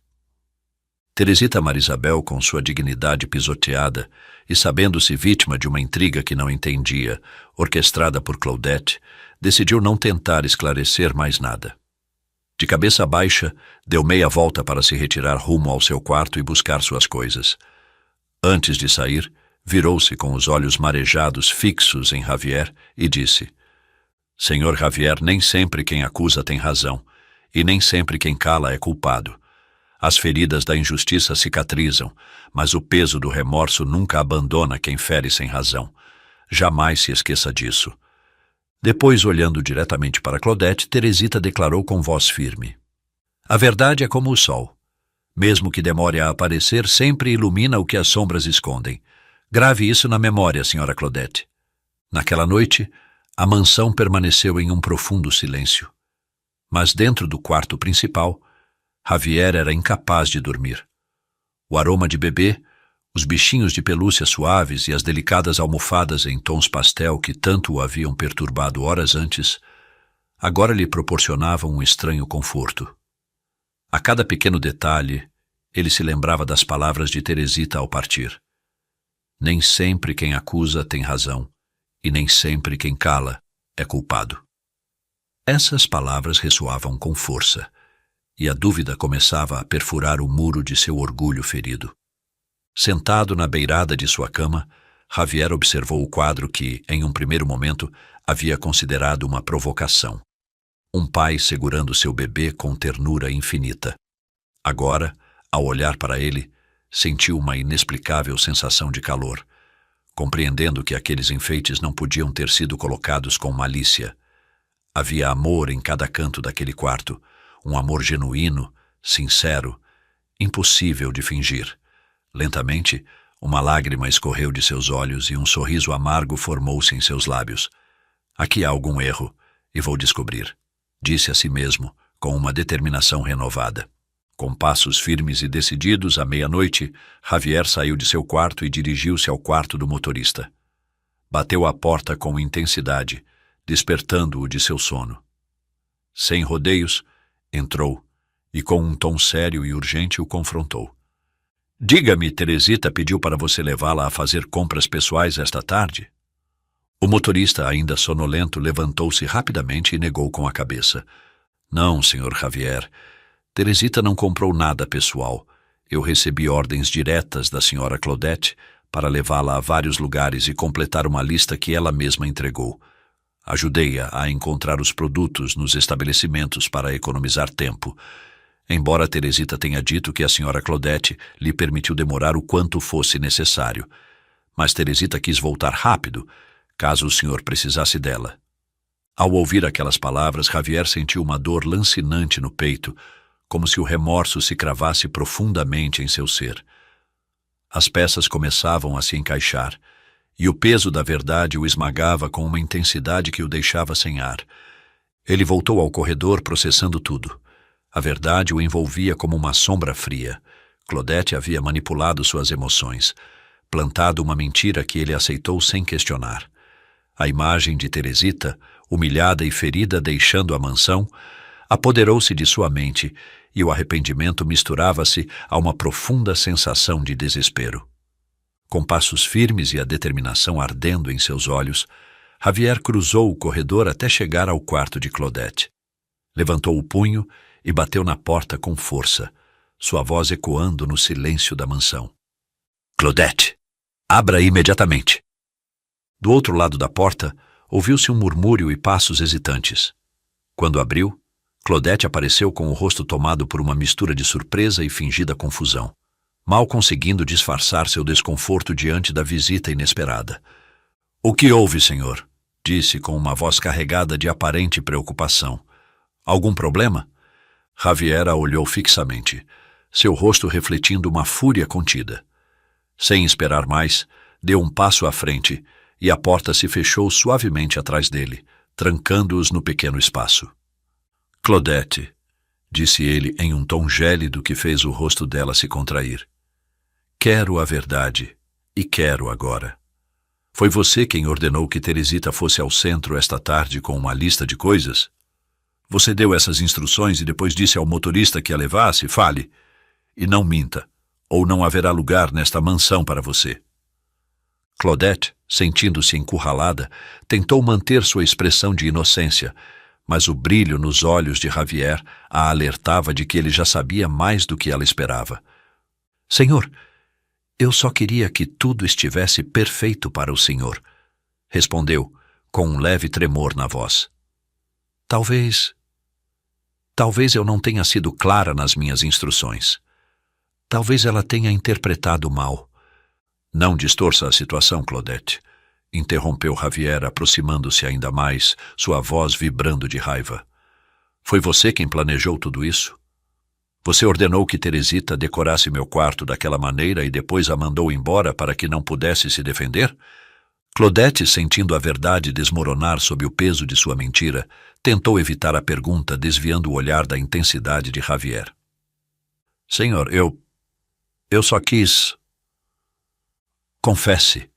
A: Teresita Marisabel, com sua dignidade pisoteada e sabendo-se vítima de uma intriga que não entendia, orquestrada por Claudette, decidiu não tentar esclarecer mais nada. De cabeça baixa, deu meia volta para se retirar rumo ao seu quarto e buscar suas coisas. Antes de sair, virou-se com os olhos marejados fixos em Javier e disse: Senhor Javier, nem sempre quem acusa tem razão, e nem sempre quem cala é culpado. As feridas da injustiça cicatrizam, mas o peso do remorso nunca abandona quem fere sem razão. Jamais se esqueça disso. Depois, olhando diretamente para Claudette, Teresita declarou com voz firme: A verdade é como o sol. Mesmo que demore a aparecer, sempre ilumina o que as sombras escondem. Grave isso na memória, senhora Claudette. Naquela noite, a mansão permaneceu em um profundo silêncio. Mas dentro do quarto principal, Javier era incapaz de dormir. O aroma de bebê, os bichinhos de pelúcia suaves e as delicadas almofadas em tons pastel que tanto o haviam perturbado horas antes, agora lhe proporcionavam um estranho conforto. A cada pequeno detalhe, ele se lembrava das palavras de Teresita ao partir. Nem sempre quem acusa tem razão, e nem sempre quem cala é culpado. Essas palavras ressoavam com força, e a dúvida começava a perfurar o muro de seu orgulho ferido. Sentado na beirada de sua cama, Javier observou o quadro que, em um primeiro momento, havia considerado uma provocação. Um pai segurando seu bebê com ternura infinita. Agora, ao olhar para ele, sentiu uma inexplicável sensação de calor, compreendendo que aqueles enfeites não podiam ter sido colocados com malícia. Havia amor em cada canto daquele quarto, um amor genuíno, sincero, impossível de fingir. Lentamente, uma lágrima escorreu de seus olhos e um sorriso amargo formou-se em seus lábios. Aqui há algum erro, e vou descobrir, disse a si mesmo, com uma determinação renovada. Com passos firmes e decididos, à meia-noite, Javier saiu de seu quarto e dirigiu-se ao quarto do motorista. Bateu à porta com intensidade, despertando-o de seu sono. Sem rodeios, entrou e, com um tom sério e urgente, o confrontou. Diga-me, Teresita pediu para você levá-la a fazer compras pessoais esta tarde? O motorista, ainda sonolento, levantou-se rapidamente e negou com a cabeça. Não, Sr. Javier. Teresita não comprou nada pessoal. Eu recebi ordens diretas da Sra. Claudette para levá-la a vários lugares e completar uma lista que ela mesma entregou. Ajudei-a a encontrar os produtos nos estabelecimentos para economizar tempo. Embora Teresita tenha dito que a Sra. Claudette lhe permitiu demorar o quanto fosse necessário. Mas Teresita quis voltar rápido, caso o senhor precisasse dela. Ao ouvir aquelas palavras, Javier sentiu uma dor lancinante no peito, como se o remorso se cravasse profundamente em seu ser. As peças começavam a se encaixar, e o peso da verdade o esmagava com uma intensidade que o deixava sem ar. Ele voltou ao corredor processando tudo. A verdade o envolvia como uma sombra fria. Claudette havia manipulado suas emoções, plantado uma mentira que ele aceitou sem questionar. A imagem de Teresita, humilhada e ferida deixando a mansão, apoderou-se de sua mente e o arrependimento misturava-se a uma profunda sensação de desespero. Com passos firmes e a determinação ardendo em seus olhos, Javier cruzou o corredor até chegar ao quarto de Claudette. Levantou o punho e bateu na porta com força, sua voz ecoando no silêncio da mansão. Claudette, abra imediatamente. Do outro lado da porta, ouviu-se um murmúrio e passos hesitantes. Quando abriu, Claudette apareceu com o rosto tomado por uma mistura de surpresa e fingida confusão, mal conseguindo disfarçar seu desconforto diante da visita inesperada. O que houve, senhor? Disse com uma voz carregada de aparente preocupação. Algum problema? Javier a olhou fixamente, seu rosto refletindo uma fúria contida. Sem esperar mais, deu um passo à frente e a porta se fechou suavemente atrás dele, trancando-os no pequeno espaço. Claudette, disse ele em um tom gélido que fez o rosto dela se contrair. Quero a verdade, e quero agora. Foi você quem ordenou que Teresita fosse ao centro esta tarde com uma lista de coisas? Você deu essas instruções e depois disse ao motorista que a levasse? Fale. E não minta, ou não haverá lugar nesta mansão para você. Claudette, sentindo-se encurralada, tentou manter sua expressão de inocência, mas o brilho nos olhos de Javier a alertava de que ele já sabia mais do que ela esperava. Senhor, eu só queria que tudo estivesse perfeito para o senhor, respondeu, com um leve tremor na voz. Talvez eu não tenha sido clara nas minhas instruções. Talvez ela tenha interpretado mal. Não distorça a situação, Claudette, interrompeu Javier, aproximando-se ainda mais, sua voz vibrando de raiva. Foi você quem planejou tudo isso? Você ordenou que Teresita decorasse meu quarto daquela maneira e depois a mandou embora para que não pudesse se defender? Claudette, sentindo a verdade desmoronar sob o peso de sua mentira, tentou evitar a pergunta, desviando o olhar da intensidade de Javier. Senhor, eu só quis... Confesse,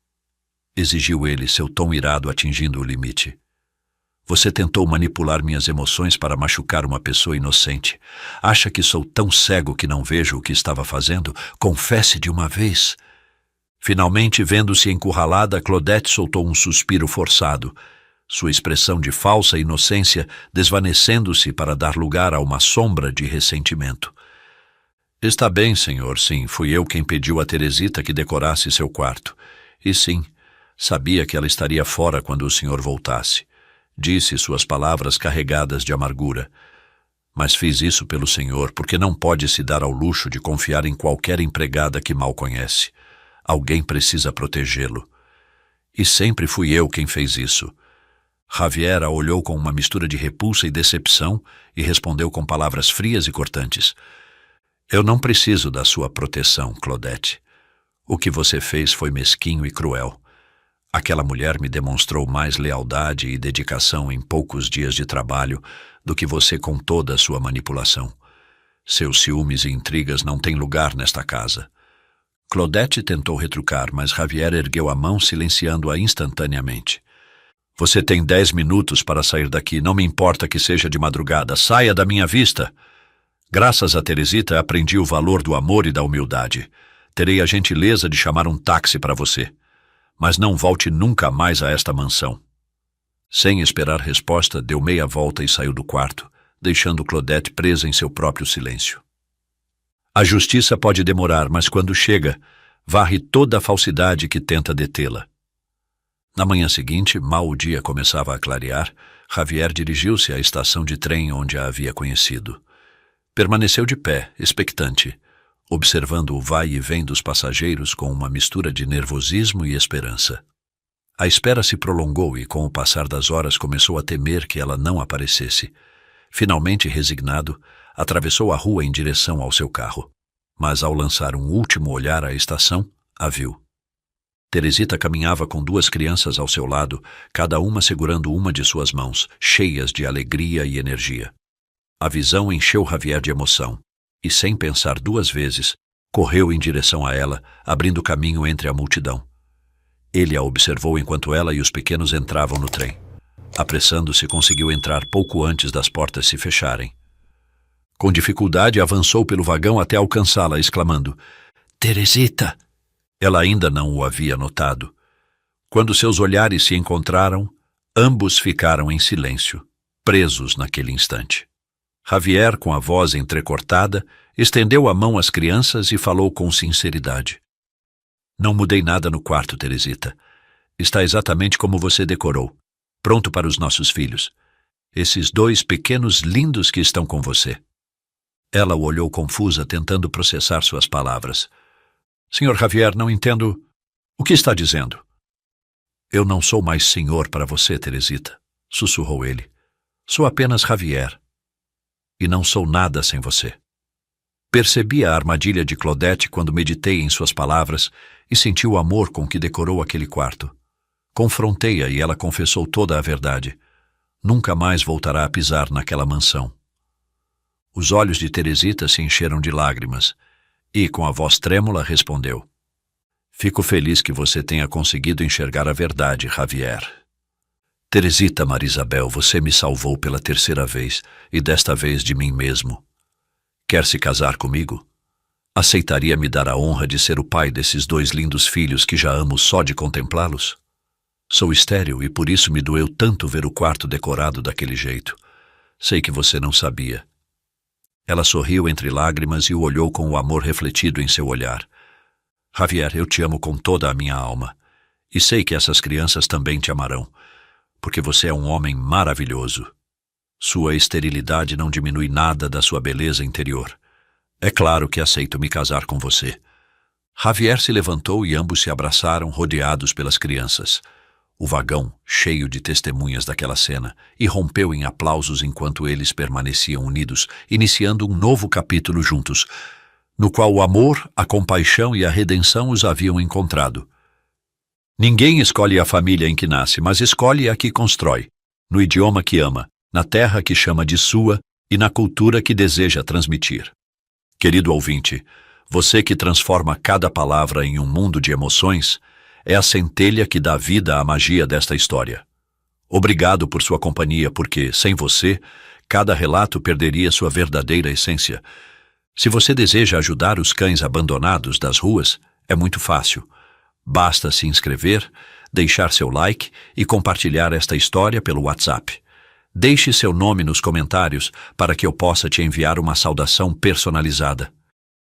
A: exigiu ele, seu tom irado atingindo o limite. Você tentou manipular minhas emoções para machucar uma pessoa inocente. Acha que sou tão cego que não vejo o que estava fazendo? Confesse de uma vez. Finalmente, vendo-se encurralada, Claudette soltou um suspiro forçado, sua expressão de falsa inocência desvanecendo-se para dar lugar a uma sombra de ressentimento. Está bem, senhor, sim, fui eu quem pediu a Teresita que decorasse seu quarto. E sim, sabia que ela estaria fora quando o senhor voltasse. Disse suas palavras carregadas de amargura. Mas fiz isso pelo senhor, porque não pode se dar ao luxo de confiar em qualquer empregada que mal conhece. Alguém precisa protegê-lo. E sempre fui eu quem fez isso. Javier a olhou com uma mistura de repulsa e decepção e respondeu com palavras frias e cortantes. Eu não preciso da sua proteção, Claudette. O que você fez foi mesquinho e cruel. Aquela mulher me demonstrou mais lealdade e dedicação em poucos dias de trabalho do que você com toda a sua manipulação. Seus ciúmes e intrigas não têm lugar nesta casa. Claudette tentou retrucar, mas Javier ergueu a mão silenciando-a instantaneamente. Você tem 10 minutos para sair daqui, não me importa que seja de madrugada. Saia da minha vista! Graças a Teresita aprendi o valor do amor e da humildade. Terei a gentileza de chamar um táxi para você. Mas não volte nunca mais a esta mansão. Sem esperar resposta, deu meia volta e saiu do quarto, deixando Claudette presa em seu próprio silêncio. A justiça pode demorar, mas quando chega, varre toda a falsidade que tenta detê-la. Na manhã seguinte, mal o dia começava a clarear, Javier dirigiu-se à estação de trem onde a havia conhecido. Permaneceu de pé, expectante, observando o vai e vem dos passageiros com uma mistura de nervosismo e esperança. A espera se prolongou e, com o passar das horas, começou a temer que ela não aparecesse. Finalmente, resignado, atravessou a rua em direção ao seu carro. Mas, ao lançar um último olhar à estação, a viu. Teresita caminhava com 2 crianças ao seu lado, cada uma segurando uma de suas mãos, cheias de alegria e energia. A visão encheu Javier de emoção, e sem pensar 2 vezes, correu em direção a ela, abrindo caminho entre a multidão. Ele a observou enquanto ela e os pequenos entravam no trem. Apressando-se, conseguiu entrar pouco antes das portas se fecharem. Com dificuldade, avançou pelo vagão até alcançá-la, exclamando, "Teresita!" Ela ainda não o havia notado. Quando seus olhares se encontraram, ambos ficaram em silêncio, presos naquele instante. Javier, com a voz entrecortada, estendeu a mão às crianças e falou com sinceridade. Não mudei nada no quarto, Teresita. Está exatamente como você decorou, pronto para os nossos filhos. Esses 2 pequenos lindos que estão com você. Ela o olhou confusa, tentando processar suas palavras. Senhor Javier, não entendo. O que está dizendo? Eu não sou mais senhor para você, Teresita, sussurrou ele. Sou apenas Javier. E não sou nada sem você. Percebi a armadilha de Claudette quando meditei em suas palavras e senti o amor com que decorou aquele quarto. Confrontei-a e ela confessou toda a verdade. Nunca mais voltará a pisar naquela mansão. Os olhos de Teresita se encheram de lágrimas e, com a voz trêmula, respondeu. Fico feliz que você tenha conseguido enxergar a verdade, Javier. Teresita Marisabel, você me salvou pela 3ª vez e desta vez de mim mesmo. Quer se casar comigo? Aceitaria me dar a honra de ser o pai desses 2 lindos filhos que já amo só de contemplá-los? Sou estéril e por isso me doeu tanto ver o quarto decorado daquele jeito. Sei que você não sabia. Ela sorriu entre lágrimas e o olhou com o amor refletido em seu olhar. Javier, eu te amo com toda a minha alma. E sei que essas crianças também te amarão, porque você é um homem maravilhoso. Sua esterilidade não diminui nada da sua beleza interior. É claro que aceito me casar com você. Javier se levantou e ambos se abraçaram, rodeados pelas crianças. O vagão, cheio de testemunhas daquela cena, irrompeu em aplausos enquanto eles permaneciam unidos, iniciando um novo capítulo juntos, no qual o amor, a compaixão e a redenção os haviam encontrado. Ninguém escolhe a família em que nasce, mas escolhe a que constrói, no idioma que ama, na terra que chama de sua e na cultura que deseja transmitir. Querido ouvinte, você que transforma cada palavra em um mundo de emoções, é a centelha que dá vida à magia desta história. Obrigado por sua companhia, porque, sem você, cada relato perderia sua verdadeira essência. Se você deseja ajudar os cães abandonados das ruas, é muito fácil. Basta se inscrever, deixar seu like e compartilhar esta história pelo WhatsApp. Deixe seu nome nos comentários para que eu possa te enviar uma saudação personalizada.